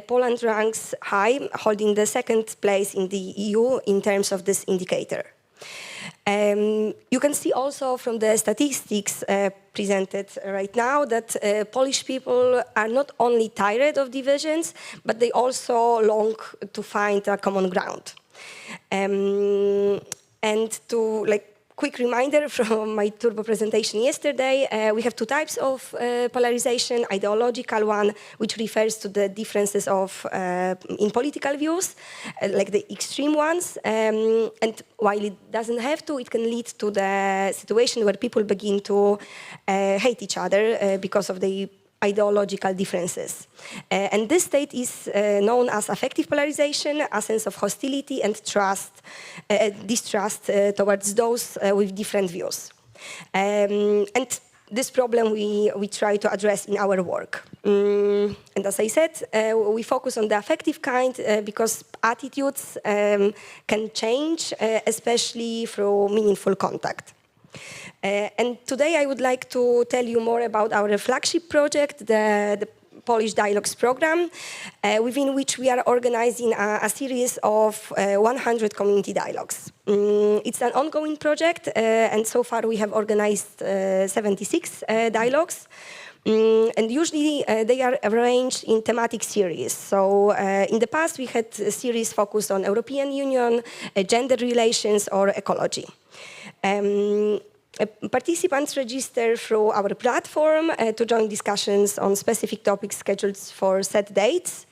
Poland ranks high, holding the second place in the EU in terms of this indicator. You can see also from the statistics presented right now that Polish people are not only tired of divisions, but they also long to find a common ground. And to quick reminder from my turbo presentation yesterday, we have two types of polarization: ideological one, which refers to the differences in political views, like the extreme ones, and while it doesn't have to, it can lead to the situation where people begin to hate each other because of the ideological differences. And this state is known as affective polarization, a sense of hostility and distrust towards those with different views. And this problem we try to address in our work. And as I said, we focus on the affective kind because attitudes can change, especially through meaningful contact. And today I would like to tell you more about our flagship project, the Polish Dialogues program, within which we are organizing a series of 100 community dialogues. It's an ongoing project, and so far we have organized 76 dialogues. And usually they are arranged in thematic series. So in the past we had a series focused on European Union, gender relations, or ecology. Participants register through our platform to join discussions on specific topics scheduled for set dates.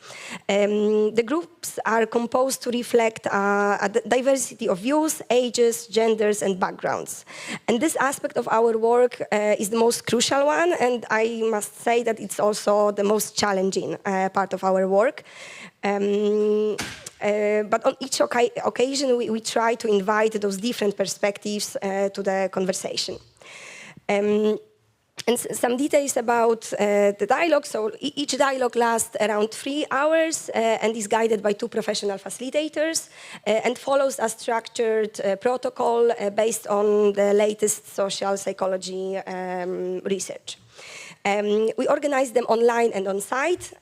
The groups are composed to reflect a diversity of views, ages, genders, and backgrounds. And this aspect of our work is the most crucial one, and I must say that it's also the most challenging part of our work. But on each occasion, we try to invite those different perspectives to the conversation. And some details about the dialogue. So each dialogue lasts around 3 hours and is guided by 2 professional facilitators and follows a structured protocol based on the latest social psychology research. We organize them online and on site.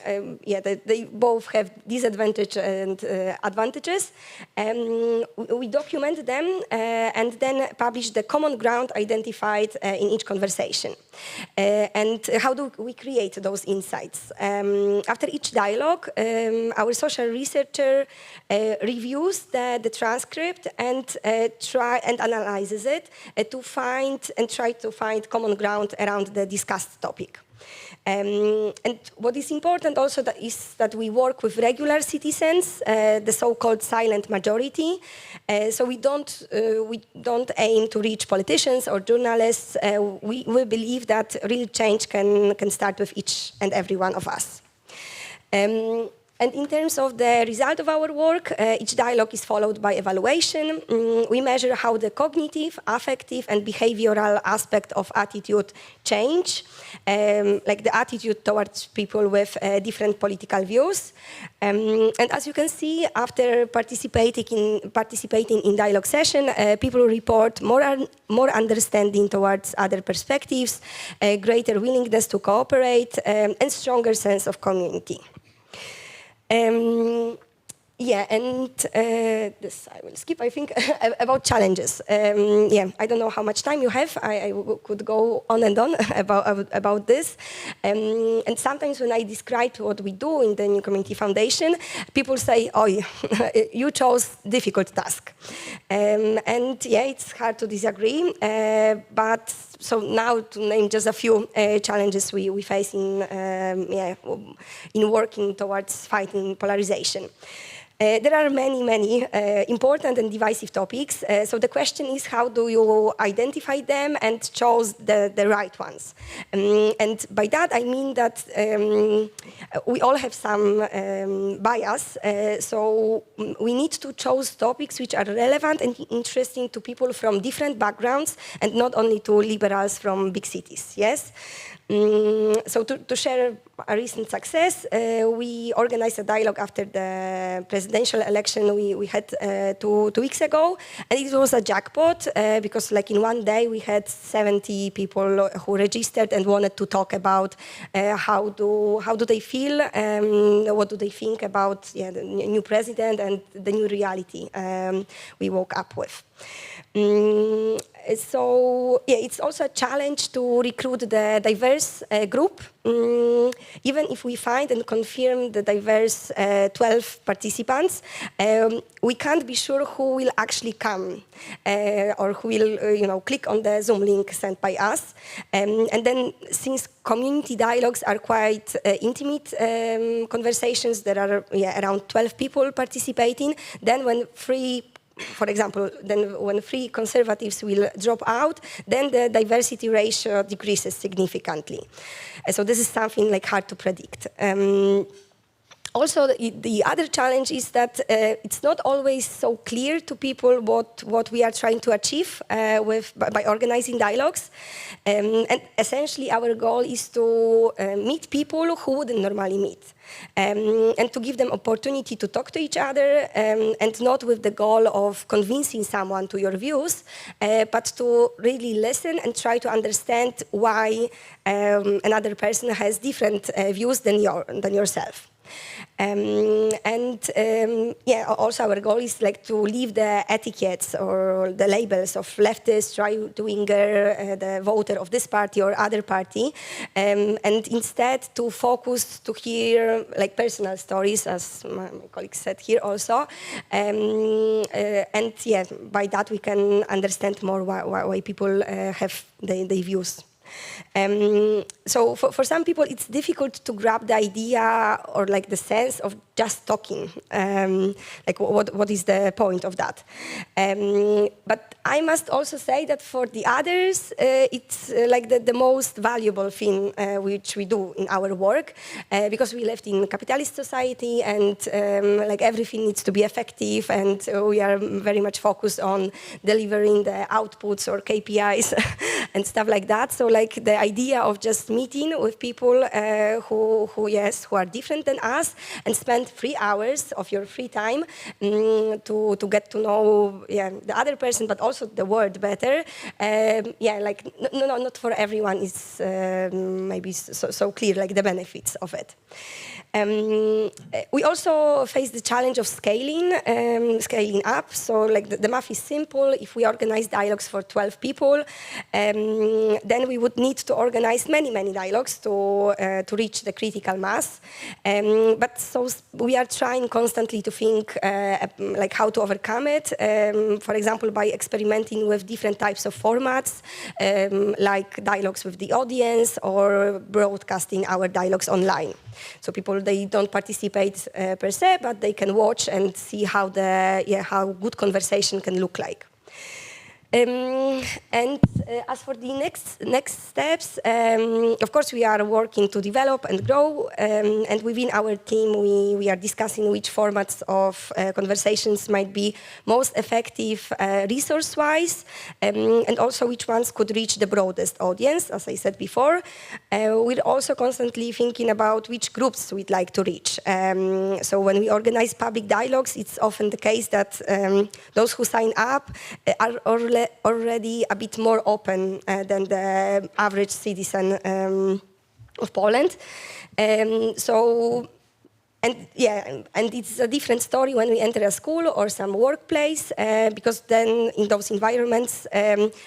They both have disadvantages and advantages. We document them and then publish the common ground identified in each conversation. And how do we create those insights? After each dialogue, our social researcher reviews the transcript and analyzes it to try to find common ground around the discussed topic. And what is important also is that we work with regular citizens, the so-called silent majority. So we don't aim to reach politicians or journalists. We believe that real change can start with each and every one of us. And in terms of the result of our work, each dialogue is followed by evaluation. We measure how the cognitive, affective, and behavioral aspect of attitude change, like the attitude towards people with different political views. And as you can see, after participating in dialogue session, people report more understanding towards other perspectives, greater willingness to cooperate, and stronger sense of community. This I will skip, I think, about challenges. I don't know how much time you have. I could go on and on about this. And sometimes when I describe what we do in the New Community Foundation, people say, oh, you chose difficult task. It's hard to disagree. But so now to name just a few challenges we face in working towards fighting polarization. There are many important and divisive topics. So the question is, how do you identify them and choose the right ones? And by that, I mean that we all have some bias. So we need to choose topics which are relevant and interesting to people from different backgrounds and not only to liberals from big cities, yes? So to share a recent success, we organized a dialogue after the presidential election we had 2 weeks ago, and it was a jackpot because like in one day we had 70 people who registered and wanted to talk about how do they feel, what do they think about the new president and the new reality we woke up with. So it's also a challenge to recruit the diverse group. Even if we find and confirm the diverse 12 participants, we can't be sure who will actually come or who will click on the Zoom link sent by us. And then since community dialogues are quite intimate conversations, there are around 12 people participating, then when for example, then when 3 conservatives will drop out, then the diversity ratio decreases significantly. So this is something like hard to predict. Also, the other challenge is that it's not always so clear to people what we are trying to achieve by organizing dialogues. And essentially, our goal is to meet people who wouldn't normally meet. And to give them opportunity to talk to each other, and not with the goal of convincing someone to your views, but to really listen and try to understand why another person has different views than yourself. Also our goal is like to leave the etiquettes or the labels of leftist, right-winger, the voter of this party or other party, and instead to focus to hear like personal stories, as my colleague said here also, and by that we can understand more why people have their views. So for some people, it's difficult to grab the idea or like the sense of just talking. Like what is the point of that? But I must also say that for the others, it's like the most valuable thing which we do in our work, because we lived in a capitalist society and like everything needs to be effective, and we are very much focused on delivering the outputs or KPIs and stuff like that. So like the idea of just meeting with people who are different than us and spend 3 hours of your free time to get to know the other person, but also the world better. Like not for everyone is maybe so clear, like the benefits of it. We also face the challenge of scaling up. So like the math is simple. If we organize dialogues for 12 people, then we would need to organize many dialogues to reach the critical mass. But so we are trying constantly to think like how to overcome it. For example, by experimenting with different types of formats, like dialogues with the audience or broadcasting our dialogues online. So people, they don't participate per se, but they can watch and see how good conversation can look like. As for the next steps, of course, we are working to develop and grow, and within our team, we are discussing which formats of conversations might be most effective resource-wise, and also which ones could reach the broadest audience, as I said before. We're also constantly thinking about which groups we'd like to reach. So when we organize public dialogues, it's often the case that those who sign up are already a bit more open than the average citizen of Poland. And it's a different story when we enter a school or some workplace, because then in those environments,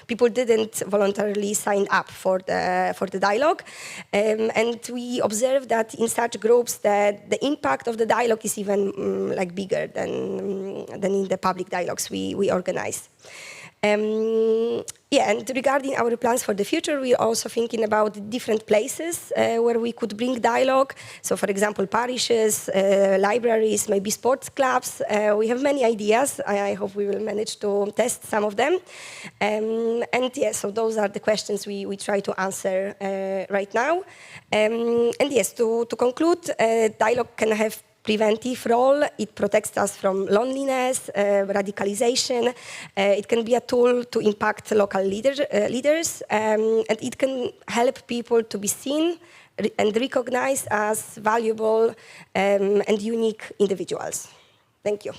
people didn't voluntarily sign up for the dialogue. And we observe that in such groups that the impact of the dialogue is even like bigger than in the public dialogues we organize. And regarding our plans for the future, we're also thinking about different places where we could bring dialogue. So, for example, parishes, libraries, maybe sports clubs. We have many ideas. I hope we will manage to test some of them. So those are the questions we try to answer right now. To conclude, dialogue can have preventive role. It protects us from loneliness, radicalization. It can be a tool to impact local leaders, and it can help people to be seen and recognized as valuable and unique individuals. Thank you.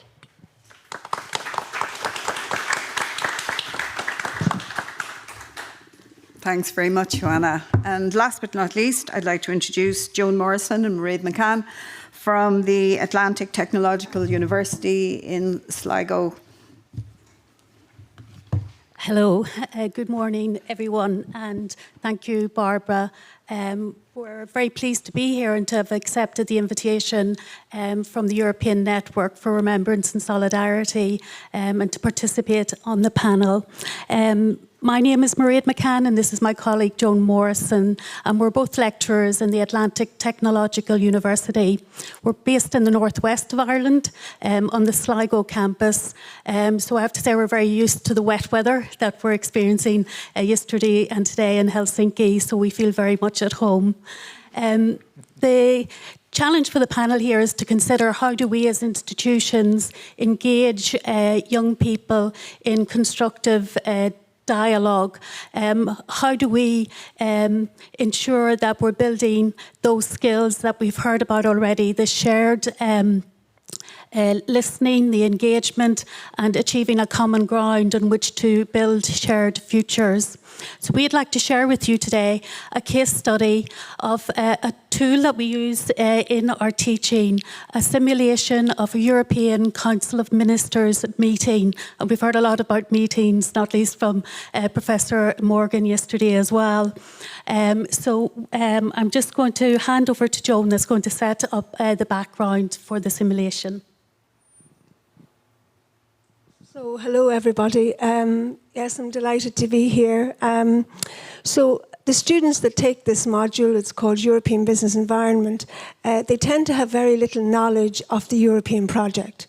Thanks very much, Joanna. And last but not least, I'd like to introduce Joan Morrison and Mairead McCann from the Atlantic Technological University in Sligo. Hello, good morning everyone, and thank you, Barbara. We're very pleased to be here and to have accepted the invitation from the European Network for Remembrance and Solidarity and to participate on the panel. My name is Mairead McCann and this is my colleague Joan Morrison, and we're both lecturers in the Atlantic Technological University. We're based in the northwest of Ireland on the Sligo campus, so I have to say we're very used to the wet weather that we're experiencing yesterday and today in Helsinki, so we feel very much at home. The challenge for the panel here is to consider how do we as institutions engage young people in constructive dialogue. How do we ensure that we're building those skills that we've heard about already, the shared listening, the engagement, and achieving a common ground on which to build shared futures. So we'd like to share with you today a case study of a tool that we use in our teaching, a simulation of a European Council of Ministers meeting. And we've heard a lot about meetings, not least from Professor Morgan yesterday as well. I'm just going to hand over to Joan that's going to set up the background for the simulation. So, hello everybody. Yes, I'm delighted to be here. So the students that take this module, it's called European Business Environment, they tend to have very little knowledge of the European project.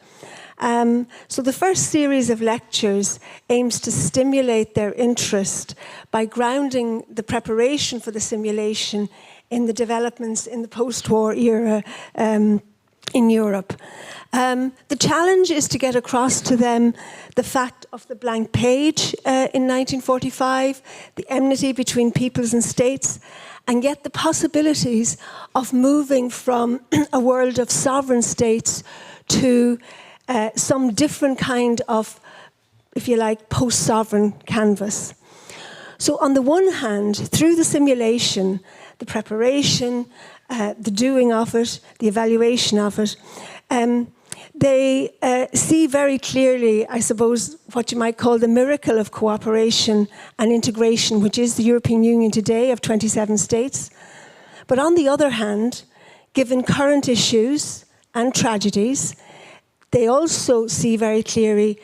So the first series of lectures aims to stimulate their interest by grounding the preparation for the simulation in the developments in the post-war era in Europe. The challenge is to get across to them the fact of the blank page in 1945, the enmity between peoples and states, and get the possibilities of moving from a world of sovereign states to some different kind of, if you like, post-sovereign canvas. So on the one hand, through the simulation, the preparation, the doing of it, the evaluation of it, they see very clearly, I suppose, what you might call the miracle of cooperation and integration, which is the European Union today of 27 states. But on the other hand, given current issues and tragedies, they also see very clearly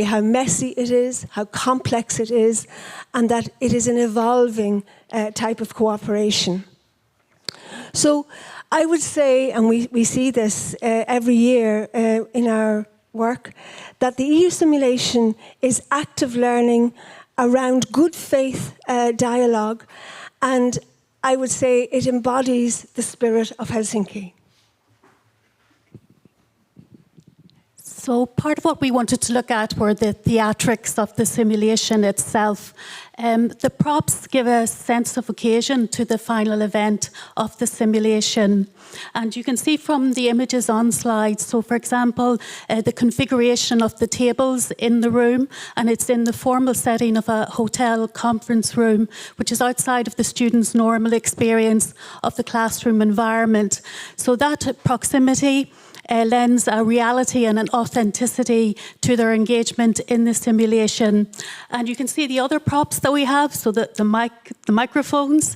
how messy it is, how complex it is, and that it is an evolving type of cooperation. So I would say, and we see this every year in our work, that the EU simulation is active learning around good faith dialogue, and I would say it embodies the spirit of Helsinki. So part of what we wanted to look at were the theatrics of the simulation itself. The props give a sense of occasion to the final event of the simulation. And you can see from the images on slides, so for example, the configuration of the tables in the room, and it's in the formal setting of a hotel conference room, which is outside of the students' normal experience of the classroom environment. So that proximity lends a reality and an authenticity to their engagement in the simulation. And you can see the other props that we have, so that the microphones,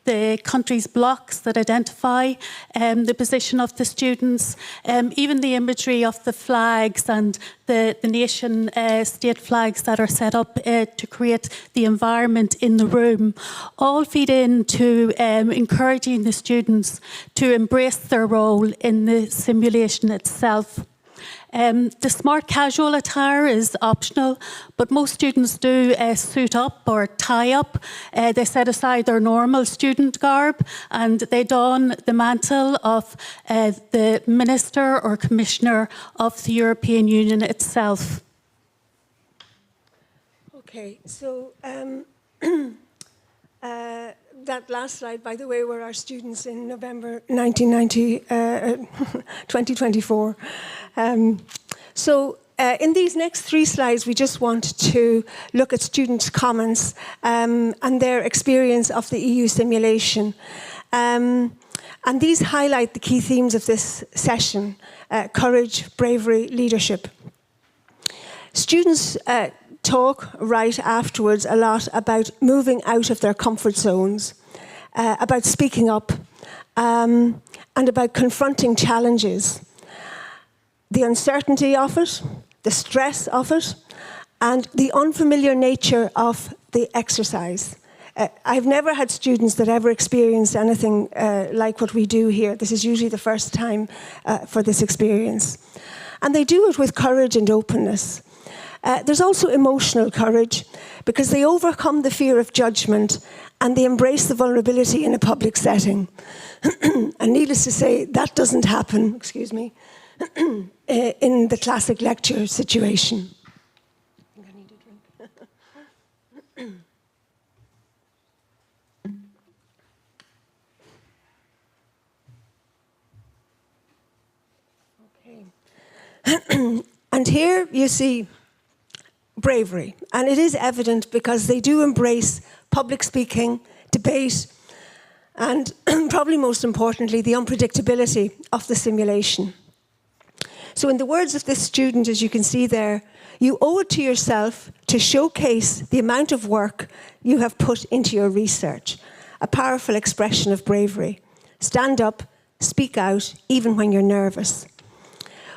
the country's blocks that identify the position of the students, even the imagery of the flags and the nation state flags that are set up to create the environment in the room, all feed into encouraging the students to embrace their role in the simulation itself. The smart casual attire is optional, but most students do suit up or tie up. They set aside their normal student garb and they don the mantle of the Minister or Commissioner of the European Union itself. Okay, so that last slide, by the way, were our students in November 2024. In these next 3 slides, we just want to look at students' comments and their experience of the EU simulation. And these highlight the key themes of this session: courage, bravery, leadership. Students talk right afterwards a lot about moving out of their comfort zones, about speaking up, and about confronting challenges. The uncertainty of it, the stress of it, and the unfamiliar nature of the exercise. I've never had students that ever experienced anything like what we do here. This is usually the first time for this experience. And they do it with courage and openness. There's also emotional courage, because they overcome the fear of judgment and they embrace the vulnerability in a public setting. And needless to say, that doesn't happen, excuse me, in the classic lecture situation. I think I need a drink. Okay. And here you see bravery, and it is evident because they do embrace public speaking, debate, and probably most importantly, the unpredictability of the simulation. So in the words of this student, as you can see there, you owe it to yourself to showcase the amount of work you have put into your research, a powerful expression of bravery. Stand up, speak out, even when you're nervous.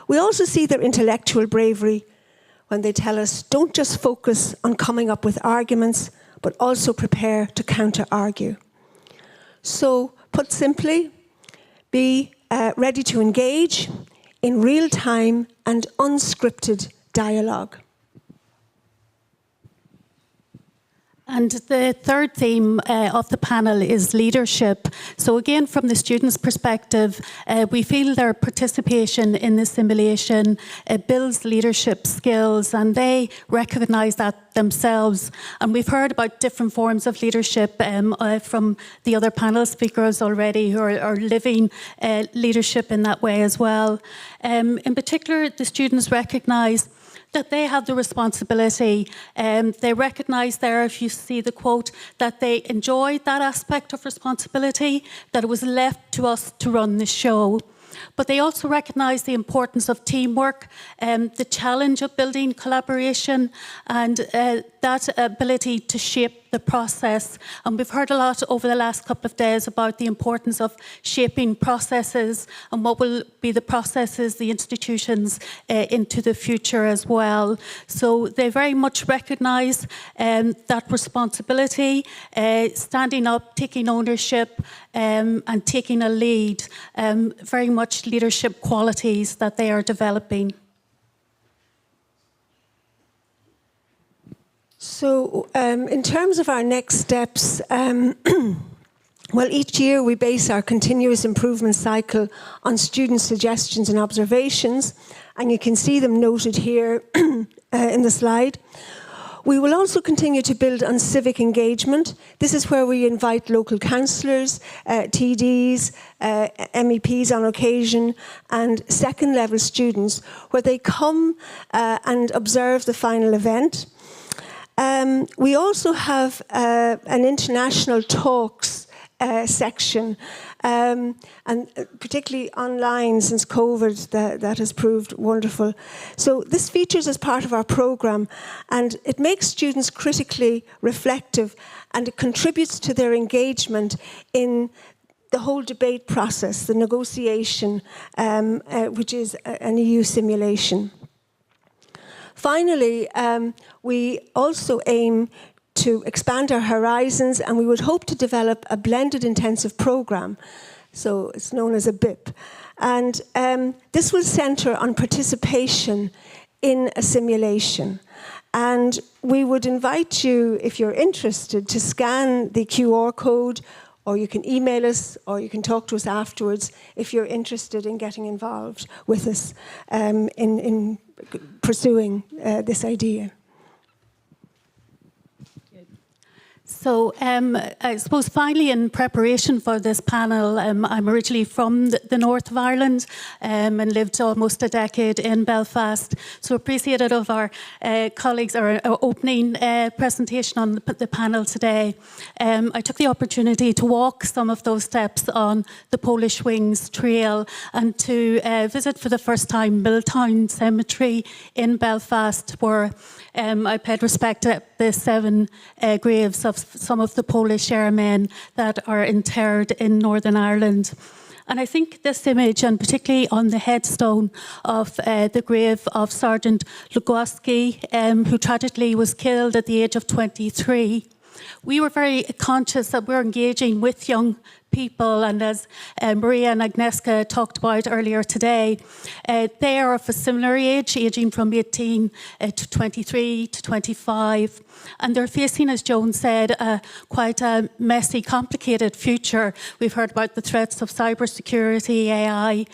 We also see their intellectual bravery when they tell us, don't just focus on coming up with arguments, but also prepare to counter-argue. So, put simply, be ready to engage in real time and unscripted dialogue. And the third theme of the panel is leadership. So again, from the students' perspective, we feel their participation in the simulation builds leadership skills, and they recognise that themselves. And we've heard about different forms of leadership from the other panel speakers already, who are living leadership in that way as well. In particular, the students recognise that they have the responsibility. They recognise there, if you see the quote, that they enjoyed that aspect of responsibility, that it was left to us to run the show. But they also recognise the importance of teamwork, the challenge of building collaboration, and that ability to shape the process. And we've heard a lot over the last couple of days about the importance of shaping processes and what will be the processes, the institutions into the future as well. So they very much recognise that responsibility, standing up, taking ownership, and taking a lead, very much leadership qualities that they are developing. So in terms of our next steps, well, each year we base our continuous improvement cycle on student suggestions and observations, and you can see them noted here in the slide. We will also continue to build on civic engagement. This is where we invite local councillors, TDs, MEPs on occasion, and second-level students, where they come and observe the final event. We also have an international talks section, and particularly online since COVID, that has proved wonderful. So this features as part of our programme, and it makes students critically reflective, and it contributes to their engagement in the whole debate process, the negotiation, which is an EU simulation. Finally, we also aim to expand our horizons, and we would hope to develop a blended intensive programme. So it's known as a BIP. And this will centre on participation in a simulation. And we would invite you, if you're interested, to scan the QR code, or you can email us, or you can talk to us afterwards if you're interested in getting involved with us in pursuing this idea. So I suppose finally in preparation for this panel, I'm originally from the north of Ireland and lived almost a decade in Belfast. So appreciated of our colleagues, our opening presentation on the panel today. I took the opportunity to walk some of those steps on the Polish Wings Trail and to visit for the first time Milltown Cemetery in Belfast, where I paid respect to the 7 graves of some of the Polish airmen that are interred in Northern Ireland. And I think this image, and particularly on the headstone of the grave of Sergeant Lugowski, who tragically was killed at the age of 23, we were very conscious that we're engaging with young people, and as Maria and Agnieszka talked about earlier today, they are of a similar age, aging from 18 to 23 to 25, and they're facing, as Joan said, quite a messy, complicated future. We've heard about the threats of cybersecurity, AI,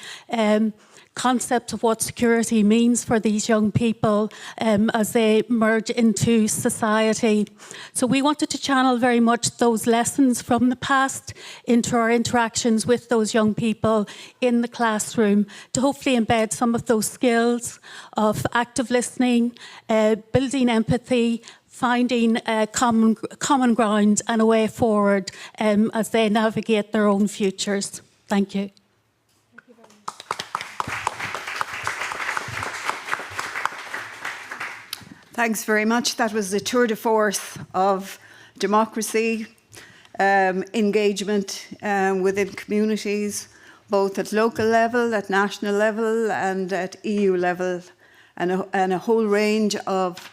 concept of what security means for these young people as they merge into society. So we wanted to channel very much those lessons from the past into our interactions with those young people in the classroom to hopefully embed some of those skills of active listening, building empathy, finding common ground and a way forward as they navigate their own futures. Thank you. Thanks very much. That was the tour de force of democracy, engagement within communities, both at local level, at national level, and at EU level, and a whole range of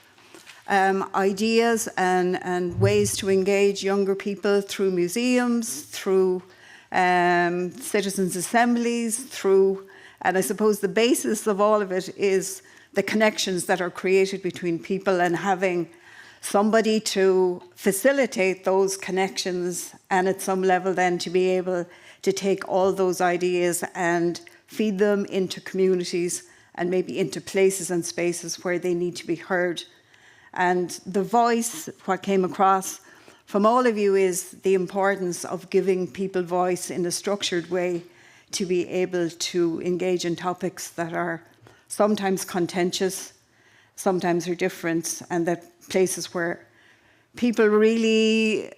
ideas and ways to engage younger people through museums, through citizens' assemblies, through, and I suppose the basis of all of it is the connections that are created between people and having somebody to facilitate those connections, and at some level then to be able to take all those ideas and feed them into communities and maybe into places and spaces where they need to be heard. And the voice, what came across from all of you, is the importance of giving people voice in a structured way to be able to engage in topics that are sometimes contentious, sometimes are different, and that places where people really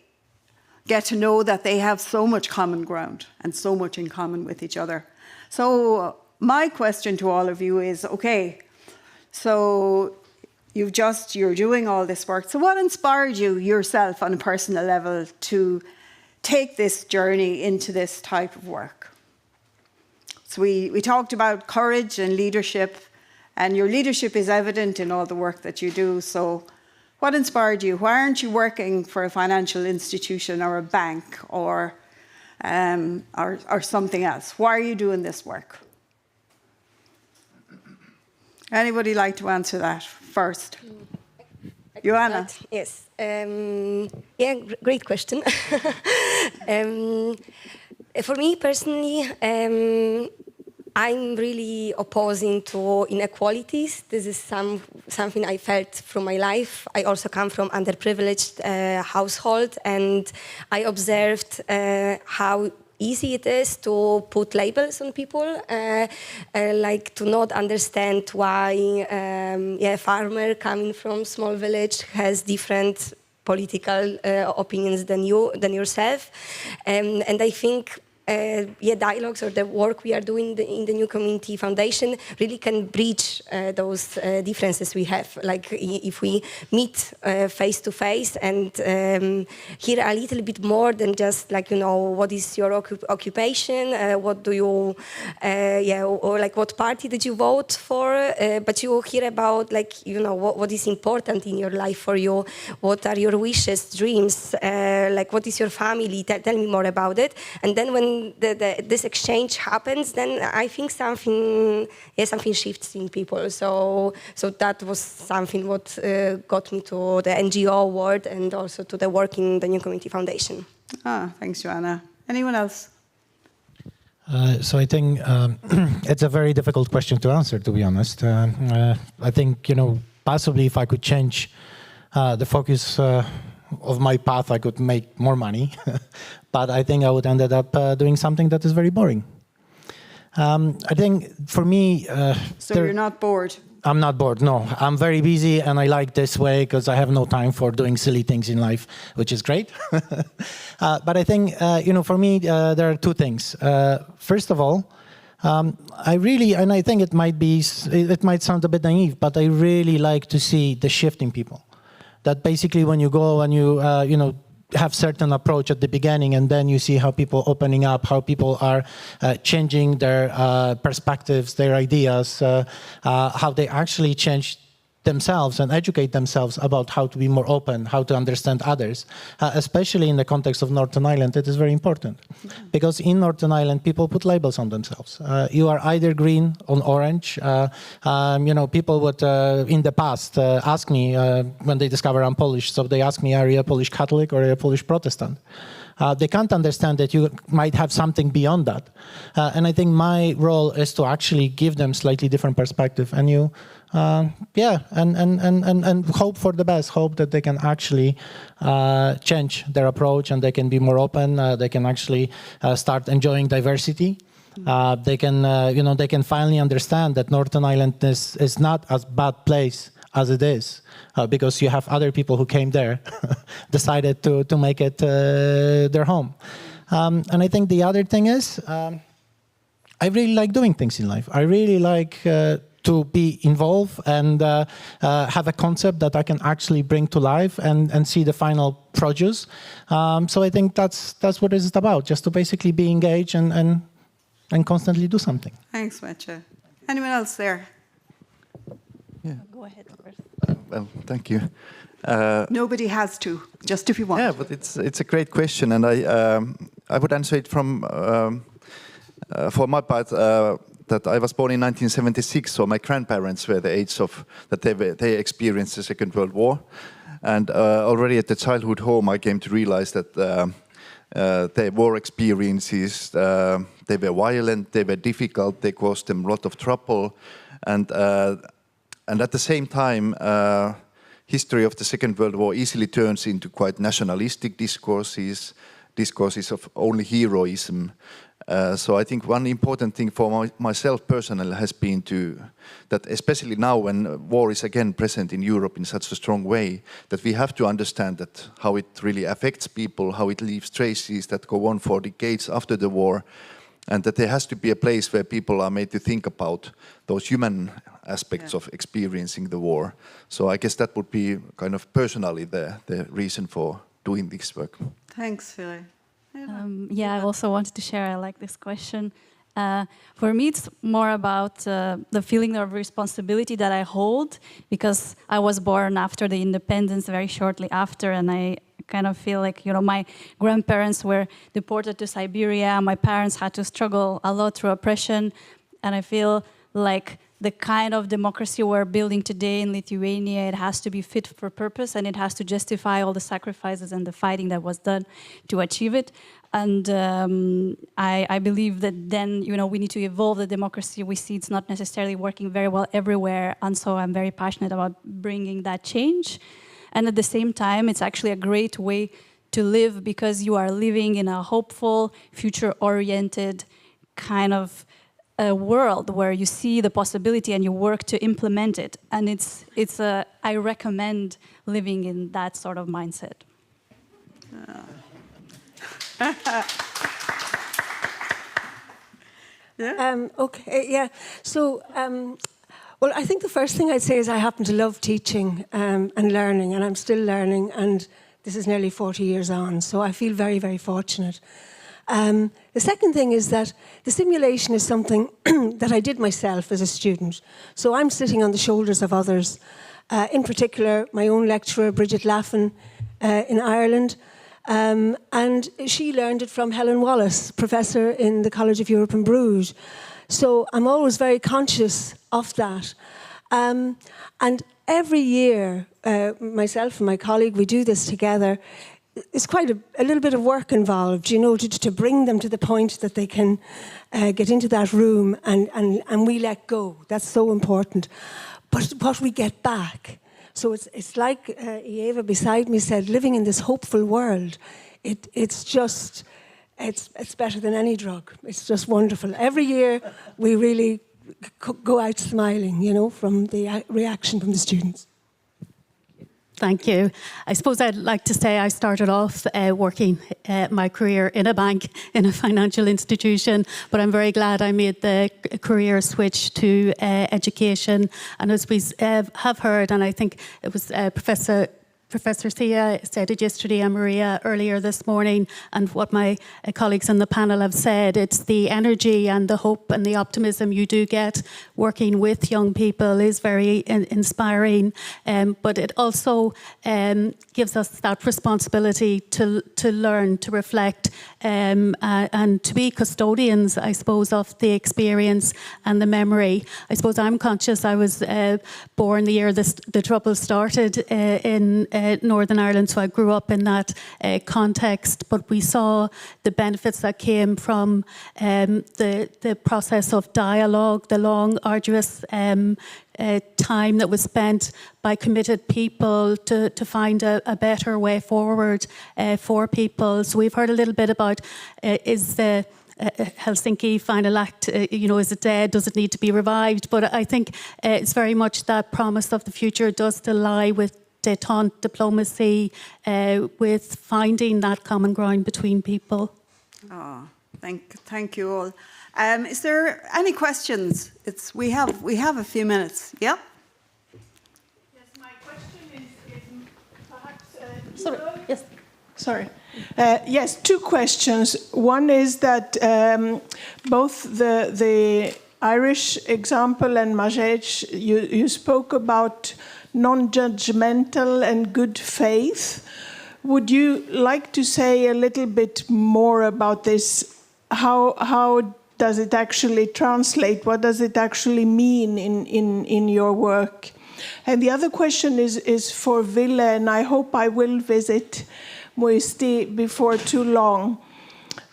get to know that they have so much common ground and so much in common with each other. So my question to all of you is, okay, so you're doing all this work. So what inspired you yourself on a personal level to take this journey into this type of work? So we talked about courage and leadership, and your leadership is evident in all the work that you do. So what inspired you? Why aren't you working for a financial institution or a bank or something else? Why are you doing this work? Anybody like to answer that first? Joanna. Yes. Yeah, great question. For me personally, I'm really opposing to inequalities. This is something I felt through my life. I also come from underprivileged household, and I observed how easy it is to put labels on people, like to not understand why a farmer coming from small village has different political opinions than yourself, and I think dialogues or the work we are doing in the New Community Foundation really can bridge those differences we have. Like if we meet face to face and hear a little bit more than just like, what is your occupation, what do you, or like what party did you vote for, but you hear about like, what is important in your life for you, what are your wishes, dreams, like what is your family, tell me more about it. And then when this exchange happens, then I think something shifts in people. So that was something what got me to the NGO world and also to the work in the New Community Foundation. Thanks, Joanna. Anyone else? So I think it's a very difficult question to answer, to be honest. I think, possibly if I could change the focus of my path I could make more money, but I think I would ended up doing something that is very boring. I think for me... So you're not bored? I'm not bored, no. I'm very busy and I like this way because I have no time for doing silly things in life, which is great. But I think, for me, there are two things. First of all, I really, and I think it might sound a bit naive, but I really like to see the shift in people. That basically when you go and you, have certain approach at the beginning and then you see how people opening up, how people are changing their perspectives, their ideas, how they actually change themselves and educate themselves about how to be more open, how to understand others, especially in the context of Northern Ireland. It is very important because in Northern Ireland people put labels on themselves. You are either green or orange. People would in the past ask me when they discover I'm Polish, so they ask me, are you a Polish Catholic or a Polish Protestant? They can't understand that you might have something beyond that. And I think my role is to actually give them slightly different perspective and and hope for the best, hope that they can actually change their approach and they can be more open, they can actually start enjoying diversity. They can finally understand that Northern Ireland is not as bad place as it is, because you have other people who came there, decided to make it their home. And I think the other thing is, I really like doing things in life. I really like to be involved and have a concept that I can actually bring to life and see the final produce. So I think that's what it's about, just to basically be engaged and constantly do something. Thanks, Maciej. Anyone else there? Yeah. Go ahead, Robert. Well, thank you. Nobody has to, just if you want. Yeah, but it's a great question, and I would answer it from for my part that I was born in 1976, so my grandparents were the age of that they experienced the Second World War, and already at the childhood home I came to realize that their war experiences, they were violent, they were difficult, they caused them a lot of trouble, and at the same time, history of the Second World War easily turns into quite nationalistic discourses of only heroism. So I think one important thing for myself personally has been that especially now when war is again present in Europe in such a strong way, that we have to understand that how it really affects people, how it leaves traces that go on for decades after the war, and that there has to be a place where people are made to think about those human aspects of experiencing the war. So I guess that would be kind of personally the reason for doing this work. Thanks, Ville. I also wanted to share, I like this question. For me, it's more about the feeling of responsibility that I hold, because I was born after the independence, very shortly after, and I kind of feel like, my grandparents were deported to Siberia, my parents had to struggle a lot through oppression, and I feel like the kind of democracy we're building today in Lithuania, it has to be fit for purpose and it has to justify all the sacrifices and the fighting that was done to achieve it. And I believe that then, we need to evolve the democracy. We see it's not necessarily working very well everywhere. And so I'm very passionate about bringing that change. And at the same time, it's actually a great way to live because you are living in a hopeful, future-oriented kind of a world where you see the possibility and you work to implement it. And I recommend living in that sort of mindset. So, well, I think the first thing I'd say is I happen to love teaching and learning, and I'm still learning, and this is nearly 40 years on, so I feel very, very fortunate. The second thing is that the simulation is something that I did myself as a student. So I'm sitting on the shoulders of others, in particular my own lecturer, Bridget Laffin, in Ireland, and she learned it from Helen Wallace, professor in the College of Europe in Bruges. So I'm always very conscious of that. And every year, myself and my colleague, we do this together. It's quite a little bit of work involved, to bring them to the point that they can get into that room and we let go. That's so important. But what we get back. So it's like Ieva beside me said, living in this hopeful world, it's better than any drug. It's just wonderful. Every year we really go out smiling, you know, from the reaction from the students. Thank you. I suppose I'd like to say I started off working my career in a bank, in a financial institution, but I'm very glad I made the career switch to education. And as we have heard, and I think it was Professor Thea said it yesterday and Maria earlier this morning, and what my colleagues on the panel have said, it's the energy and the hope and the optimism you do get working with young people is very inspiring, but it also gives us that responsibility to learn, to reflect, and to be custodians, I suppose, of the experience and the memory. I suppose I'm conscious I was born the year the Troubles started in Northern Ireland, so I grew up in that context, but we saw the benefits that came from the process of dialogue, the long, arduous time that was spent by committed people to find a better way forward for people. So we've heard a little bit about is the Helsinki Final Act, is it dead? Does it need to be revived? But I think it's very much that promise of the future does still lie with détente, diplomacy, with finding that common ground between people. Oh, thank you all. Is there any questions? We have a few minutes. Yep. Yes, my question is perhaps. Sorry. Yes. Sorry. Yes, two questions. One is that both the Irish example and Maciej, you spoke about non-judgmental and good faith. Would you like to say a little bit more about this? How does it actually translate? What does it actually mean in your work? And the other question is for Ville, and I hope I will visit Muisti before too long.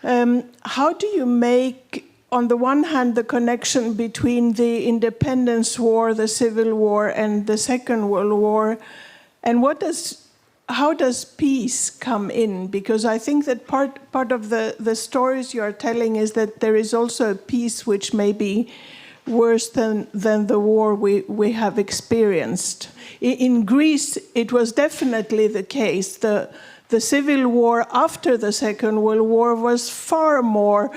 How do you make, on the one hand, the connection between the Independence War, the Civil War, and the Second World War, and how does peace come in? Because I think that part of the stories you are telling is that there is also a peace which may be worse than the war we have experienced. In Greece, it was definitely the case. The civil war after the Second World War was far more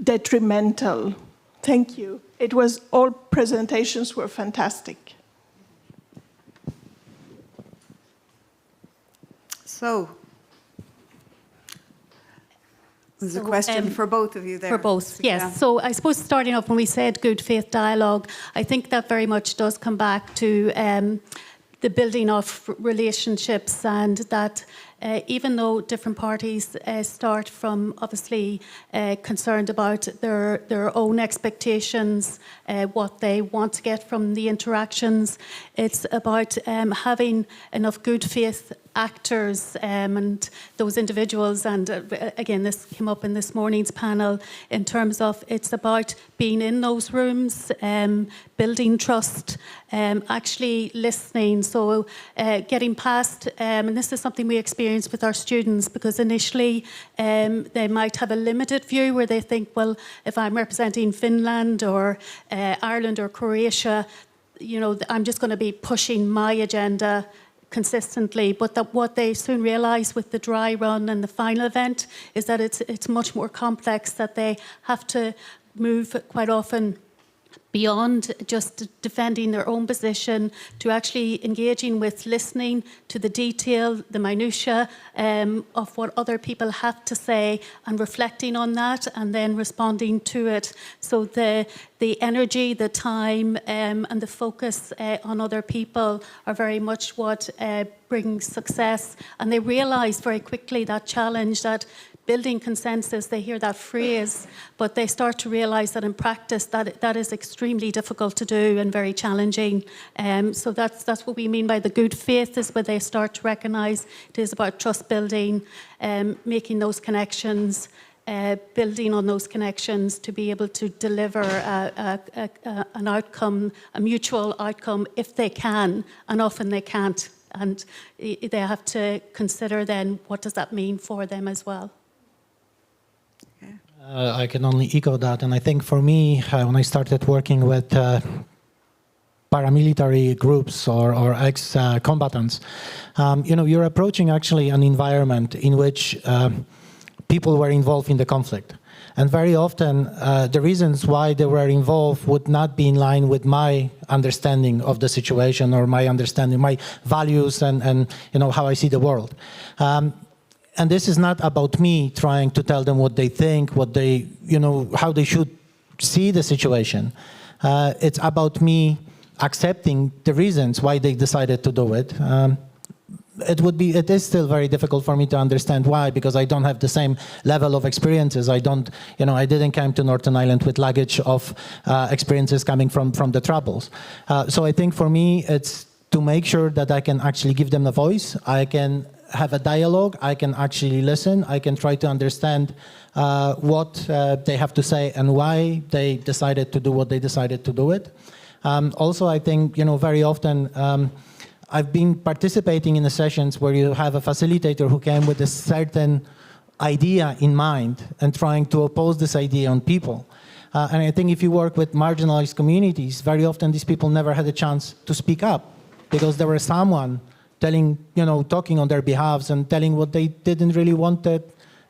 detrimental. Thank you. All presentations were fantastic. So, there's a question for both of you there. For both, yes. Yeah. So I suppose starting off when we said good faith dialogue, I think that very much does come back to the building of relationships, and that even though different parties start from obviously concerned about their own expectations, what they want to get from the interactions, it's about having enough good faith actors and those individuals, and again this came up in this morning's panel, in terms of it's about being in those rooms, building trust, actually listening, so getting past, and this is something we experience with our students, because initially they might have a limited view where they think, well, if I'm representing Finland or Ireland or Croatia, I'm just going to be pushing my agenda consistently, but that what they soon realise with the dry run and the final event is that it's much more complex, that they have to move quite often beyond just defending their own position to actually engaging with listening to the detail, the minutiae of what other people have to say, and reflecting on that and then responding to it. So the energy, the time and the focus on other people are very much what brings success. And they realise very quickly that challenge, that building consensus, they hear that phrase, but they start to realise that in practice that is extremely difficult to do and very challenging. So that's what we mean by the good faith, is where they start to recognise it is about trust building, making those connections, building on those connections to be able to deliver an outcome, a mutual outcome, if they can, and often they can't. And they have to consider then what does that mean for them as well. I can only echo that. And I think for me, when I started working with paramilitary groups or ex-combatants, you're approaching actually an environment in which people were involved in the conflict. And very often, the reasons why they were involved would not be in line with my understanding of the situation or my understanding, my values and how I see the world. And this is not about me trying to tell them what they think, what they, how they should see the situation. It's about me accepting the reasons why they decided to do it. It is still very difficult for me to understand why, because I don't have the same level of experiences. I didn't come to Northern Ireland with luggage of experiences coming from the troubles. So I think for me, it's to make sure that I can actually give them a voice. I can have a dialogue. I can actually listen. I can try to understand what they have to say and why they decided to do what they decided to do it. Also, I think, very often, I've been participating in the sessions where you have a facilitator who came with a certain idea in mind and trying to oppose this idea on people. And I think if you work with marginalized communities, very often these people never had a chance to speak up because there was someone telling, talking on their behalves and telling what they didn't really want that,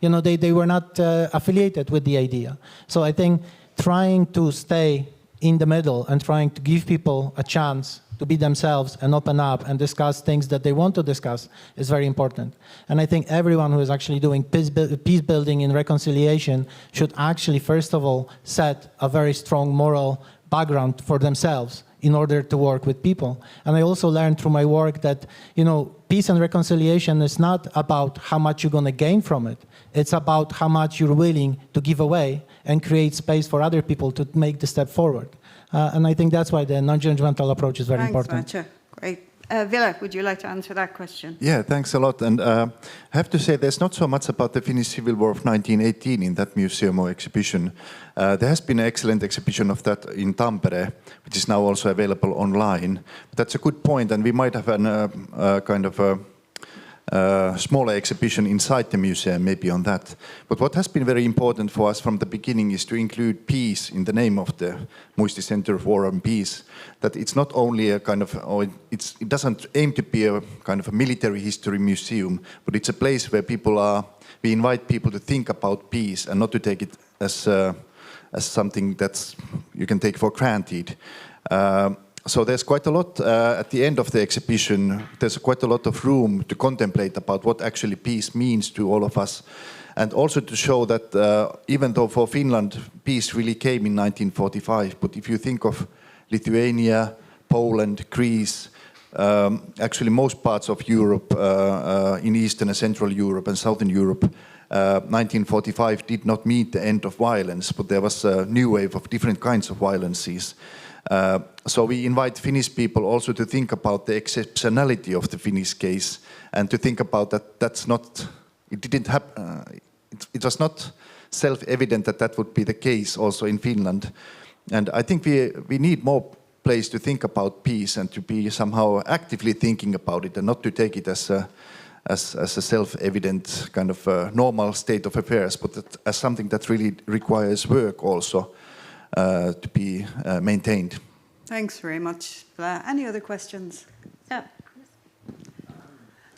they were not affiliated with the idea. So I think trying to stay in the middle and trying to give people a chance to be themselves and open up and discuss things that they want to discuss is very important. And I think everyone who is actually doing peace building and reconciliation should actually, first of all, set a very strong moral background for themselves in order to work with people. And I also learned through my work that, peace and reconciliation is not about how much you're going to gain from it. It's about how much you're willing to give away and create space for other people to make the step forward. And I think that's why the non-judgmental approach is very important. Thanks, Maciej. Great. Ville, would you like to answer that question? Yeah, thanks a lot. And I have to say there's not so much about the Finnish Civil War of 1918 in that museum or exhibition. There has been an excellent exhibition of that in Tampere, which is now also available online. But that's a good point, and we might have a kind of a smaller exhibition inside the museum, maybe on that. But what has been very important for us from the beginning is to include peace in the name of the Muisti Center of War and Peace. That it's not only a kind of, it doesn't aim to be a kind of a military history museum, but it's a place where we invite people to think about peace and not to take it as something that's you can take for granted. So there's quite a lot at the end of the exhibition. There's quite a lot of room to contemplate about what actually peace means to all of us. And also to show that even though for Finland, peace really came in 1945, but if you think of Lithuania, Poland, Greece, actually most parts of Europe, in Eastern and Central Europe and Southern Europe, 1945 did not mean the end of violence, but there was a new wave of different kinds of violences. So we invite Finnish people also to think about the exceptionality of the Finnish case and to think about that it didn't happen. It was not self-evident that would be the case also in Finland. And I think we need more place to think about peace and to be somehow actively thinking about it and not to take it as a self-evident kind of normal state of affairs, but as something that really requires work also. To be maintained. Thanks very much. Any other questions? Yeah.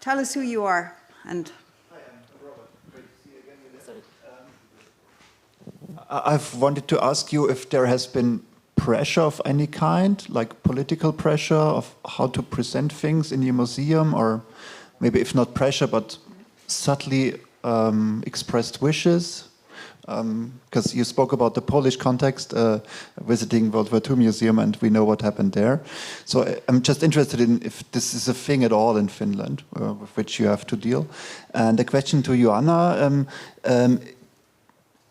Tell us who you are. And Hi, I'm Robert. Great to see you again. I've wanted to ask you if there has been pressure of any kind, like political pressure of how to present things in your museum, or maybe if not pressure, but subtly expressed wishes. Because you spoke about the Polish context, visiting World War II Museum, and we know what happened there. So I'm just interested in if this is a thing at all in Finland with which you have to deal. And a question to Joanna,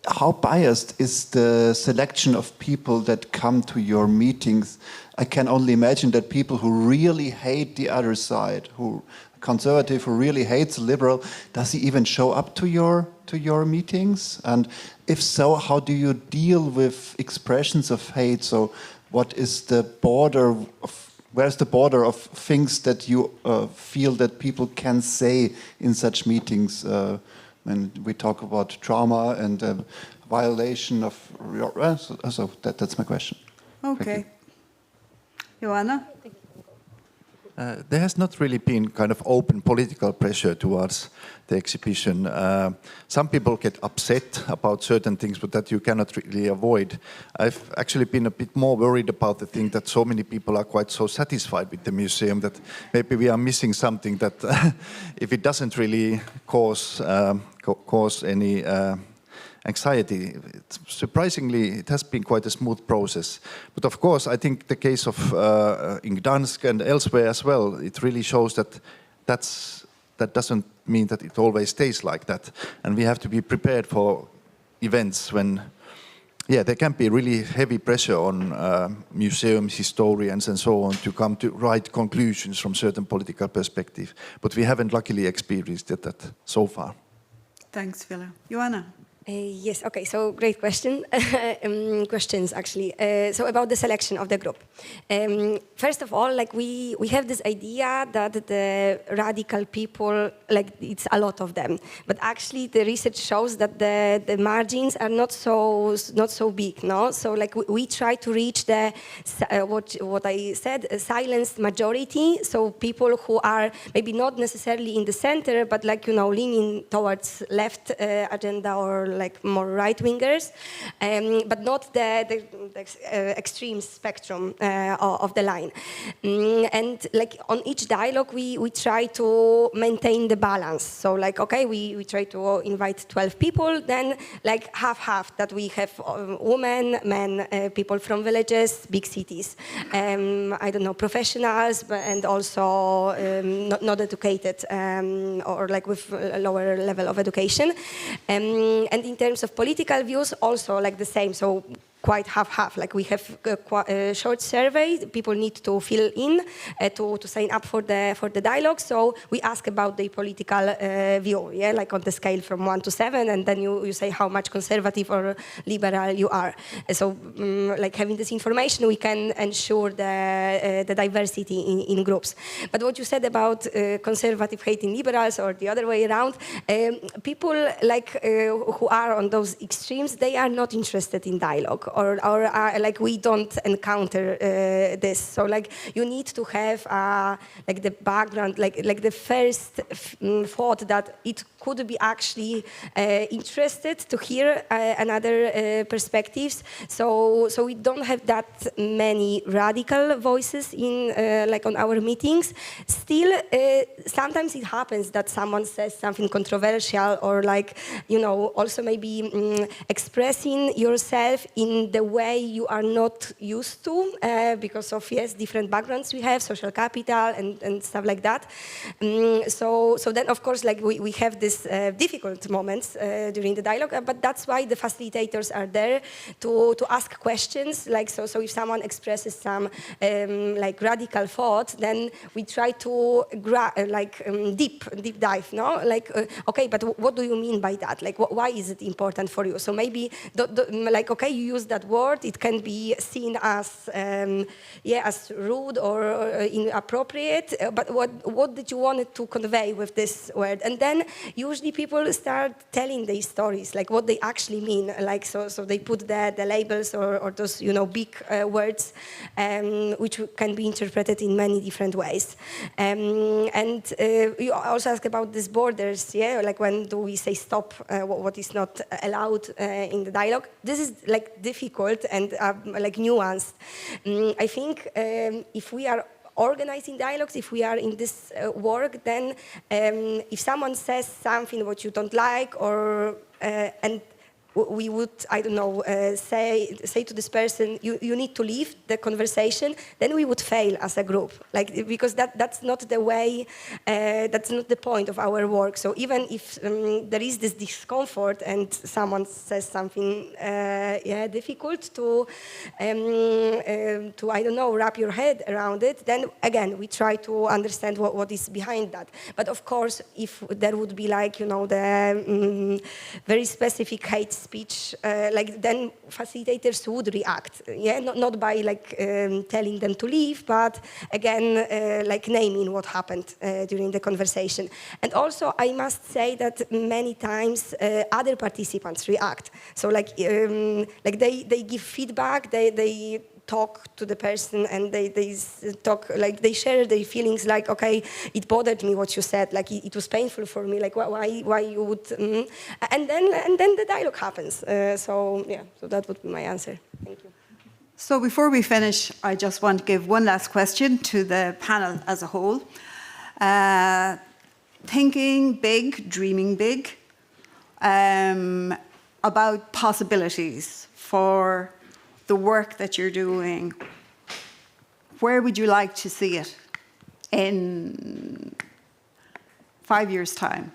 how biased is the selection of people that come to your meetings? I can only imagine that people who really hate the other side, who conservative who really hates a liberal, does he even show up to your meetings? And if so, how do you deal with expressions of hate? So what is the border of, where's the border of things that you feel that people can say in such meetings when we talk about trauma and violation of... So that's my question. Okay. Joanna? There has not really been kind of open political pressure towards the exhibition. Some people get upset about certain things, but that you cannot really avoid. I've actually been a bit more worried about the thing that so many people are quite so satisfied with the museum that maybe we are missing something that if it doesn't really cause any anxiety. Surprisingly, it has been quite a smooth process. But of course, I think the case of in Gdansk and elsewhere as well, it really shows that that doesn't mean that it always stays like that. And we have to be prepared for events when, there can be really heavy pressure on museums, historians and so on to come to right conclusions from certain political perspective. But we haven't luckily experienced that so far. Thanks, Ville. Joanna? Yes, okay, so great question. Questions, actually. So about the selection of the group. First of all, like we have this idea that the radical people, like it's a lot of them. But actually the research shows that the margins are not so big, no? So like we try to reach the, what I said, a silenced majority. So people who are maybe not necessarily in the center, but like, leaning towards left agenda or like more right-wingers, but not the extreme spectrum of the line. And like on each dialogue, we try to maintain the balance. So like, okay, we try to invite 12 people, then like half-half, that we have women, men, people from villages, big cities, I don't know, professionals, and also not educated or like with a lower level of education. And in terms of political views, also like the same. So quite half-half. Like we have a short survey. People need to fill in to sign up for the dialogue. So we ask about the political view, like on the scale from 1 to 7, and then you say how much conservative or liberal you are. So like having this information, we can ensure the diversity in groups. But what you said about conservative hating liberals or the other way around, people like who are on those extremes, they are not interested in dialogue. Or like we don't encounter this. So like you need to have like the background, like the first thought that it could be actually interested to hear another perspectives. So we don't have that many radical voices in like on our meetings. Still, sometimes it happens that someone says something controversial or like also maybe expressing yourself in the way you are not used to because of different backgrounds we have, social capital and stuff like that. So then of course like we have this difficult moments during the dialogue, but that's why the facilitators are there to ask questions. Like so if someone expresses some like radical thought, then we try to deep dive, no? Like okay, but what do you mean by that? Like why is it important for you? So maybe like okay, you use that word, it can be seen as as rude or inappropriate, but what did you want to convey with this word? And then usually people start telling these stories, like what they actually mean, like so they put the labels or those big words which can be interpreted in many different ways. And you also ask about these borders, like when do we say stop, what is not allowed in the dialogue? This is like difficult and like nuanced. I think if we are organizing dialogues, if we are in this work, then if someone says something what you don't like or and we would, I don't know, say to this person, you need to leave the conversation, then we would fail as a group. Like, because that's not the way, that's not the point of our work. So even if there is this discomfort and someone says something difficult to, I don't know, wrap your head around it, then again, we try to understand what is behind that. But of course, if there would be like, you know, the very specific hate speech, like then facilitators would react, not by like telling them to leave, but again, like naming what happened during the conversation. And also, I must say that many times other participants react. So like they give feedback, they talk to the person, and they talk, like they share their feelings, like, okay, it bothered me what you said, like it was painful for me, like why you would, and then the dialogue happens. So that would be my answer. Thank you. So before we finish, I just want to give one last question to the panel as a whole. Thinking big, dreaming big, about possibilities for the work that you're doing. Where would you like to see it in 5 years' time?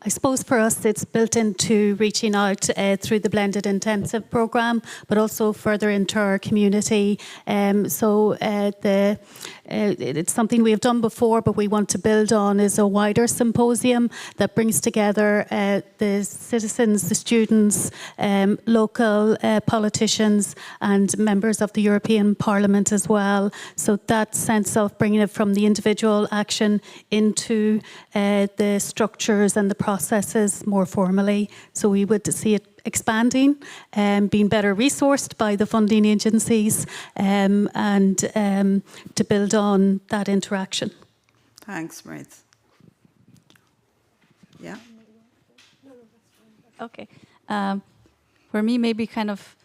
I suppose for us it's built into reaching out through the blended intensive programme, but also further into our community. It's something we have done before, but we want to build on, is a wider symposium that brings together the citizens, the students, local politicians and members of the European Parliament as well. So that sense of bringing it from the individual action into the structures and the processes more formally. So we would see it expanding, being better resourced by the funding agencies, and to build on that interaction. Thanks, Mairead. Yeah. Okay. For me, maybe kind of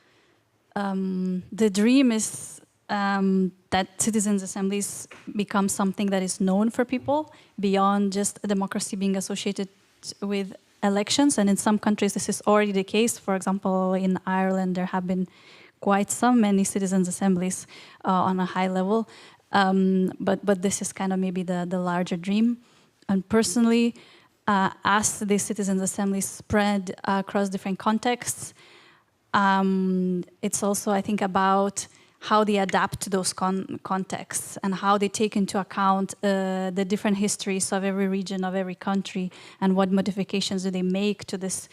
the dream is that citizens' assemblies become something that is known for people beyond just democracy being associated with elections. And in some countries this is already the case. For example, in Ireland there have been quite many citizens' assemblies on a high level. But this is kind of maybe the larger dream. And personally, as the citizens' assemblies spread across different contexts, it's also, I think, about how they adapt to those contexts and how they take into account the different histories of every region, of every country, and what modifications do they make to this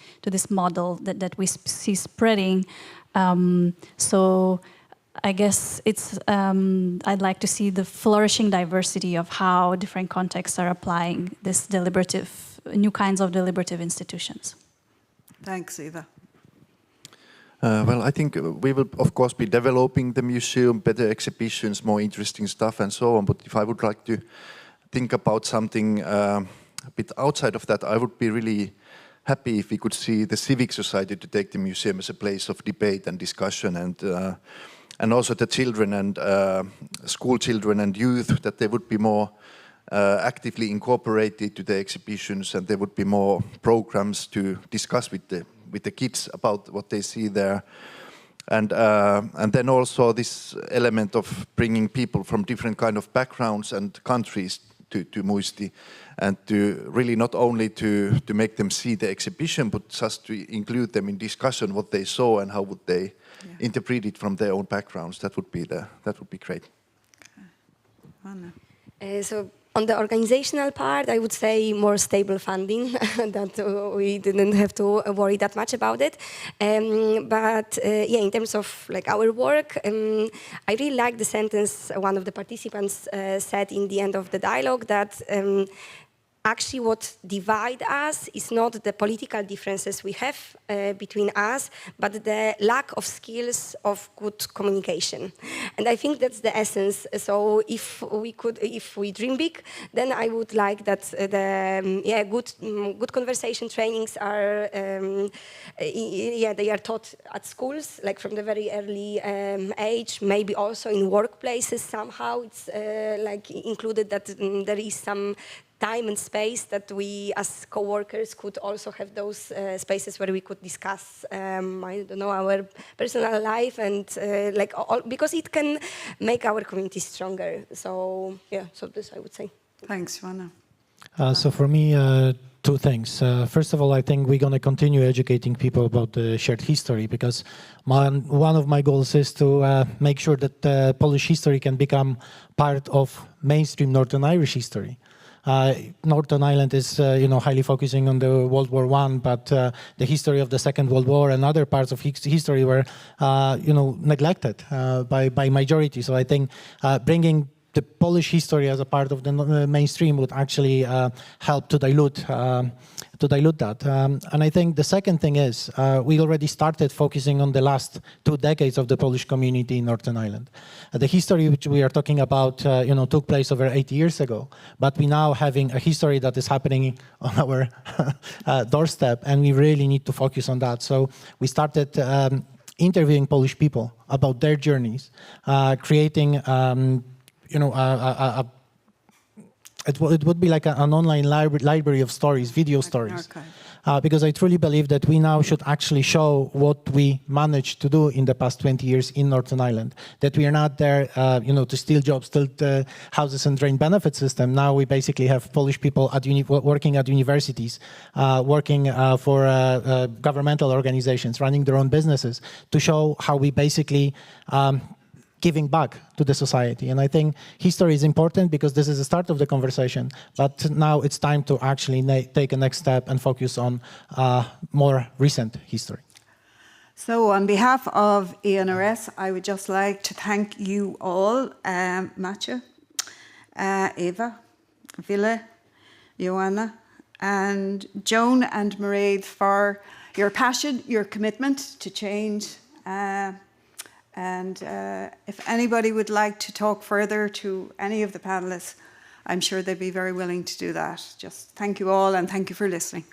model that we see spreading. So I guess it's I'd like to see the flourishing diversity of how different contexts are applying this new kinds of deliberative institutions. Thanks, Ieva. Well, I think we will, of course, be developing the museum, better exhibitions, more interesting stuff and so on. But if I would like to think about something a bit outside of that, I would be really happy if we could see the civic society to take the museum as a place of debate and discussion, and also the children and school children and youth, that they would be more actively incorporated to the exhibitions, and there would be more programs to discuss with the kids about what they see there. And then also this element of bringing people from different kind of backgrounds and countries to Muisti, and to really not only to make them see the exhibition, but just to include them in discussion what they saw and how would they interpret it from their own backgrounds. That would be great. Okay. So on the organizational part, I would say more stable funding, that we didn't have to worry that much about it. But in terms of like our work, I really like the sentence one of the participants said in the end of the dialogue, that actually what divides us is not the political differences we have between us, but the lack of skills of good communication. And I think that's the essence. So if we dream big, then I would like that good conversation trainings are they are taught at schools, like from the very early age, maybe also in workplaces somehow it's like included that there is some time and space that we as co-workers could also have those spaces where we could discuss I don't know, our personal life and because it can make our community stronger. So so this I would say. Thanks, Joanna. So for me, two things. First of all, I think we're going to continue educating people about the shared history, because one of my goals is to make sure that Polish history can become part of mainstream Northern Irish history. Northern Ireland is, highly focusing on the World War I, but the history of the Second World War and other parts of history were, neglected by majority. So I think bringing the Polish history as a part of the mainstream would actually help to dilute that. And I think the second thing is we already started focusing on the last 2 decades of the Polish community in Northern Ireland. The history which we are talking about, took place over 8 years ago, but we now having a history that is happening on our doorstep, and we really need to focus on that. So we started interviewing Polish people about their journeys, creating it would be like an online library of stories, video stories. Because I truly believe that we now should actually show what we managed to do in the past 20 years in Northern Ireland. That we are not there, to steal jobs, steal houses and drain benefit system. Now we basically have Polish people working at universities, working for governmental organizations, running their own businesses, to show how we basically giving back to the society. And I think history is important because this is the start of the conversation, but now it's time to actually take a next step and focus on more recent history. So on behalf of ENRS, I would just like to thank you all, Maciej, Ieva, Ville, Joanna, and Joan and Mairead for your passion, your commitment to change. And if anybody would like to talk further to any of the panelists, I'm sure they'd be very willing to do that. Just thank you all, and thank you for listening.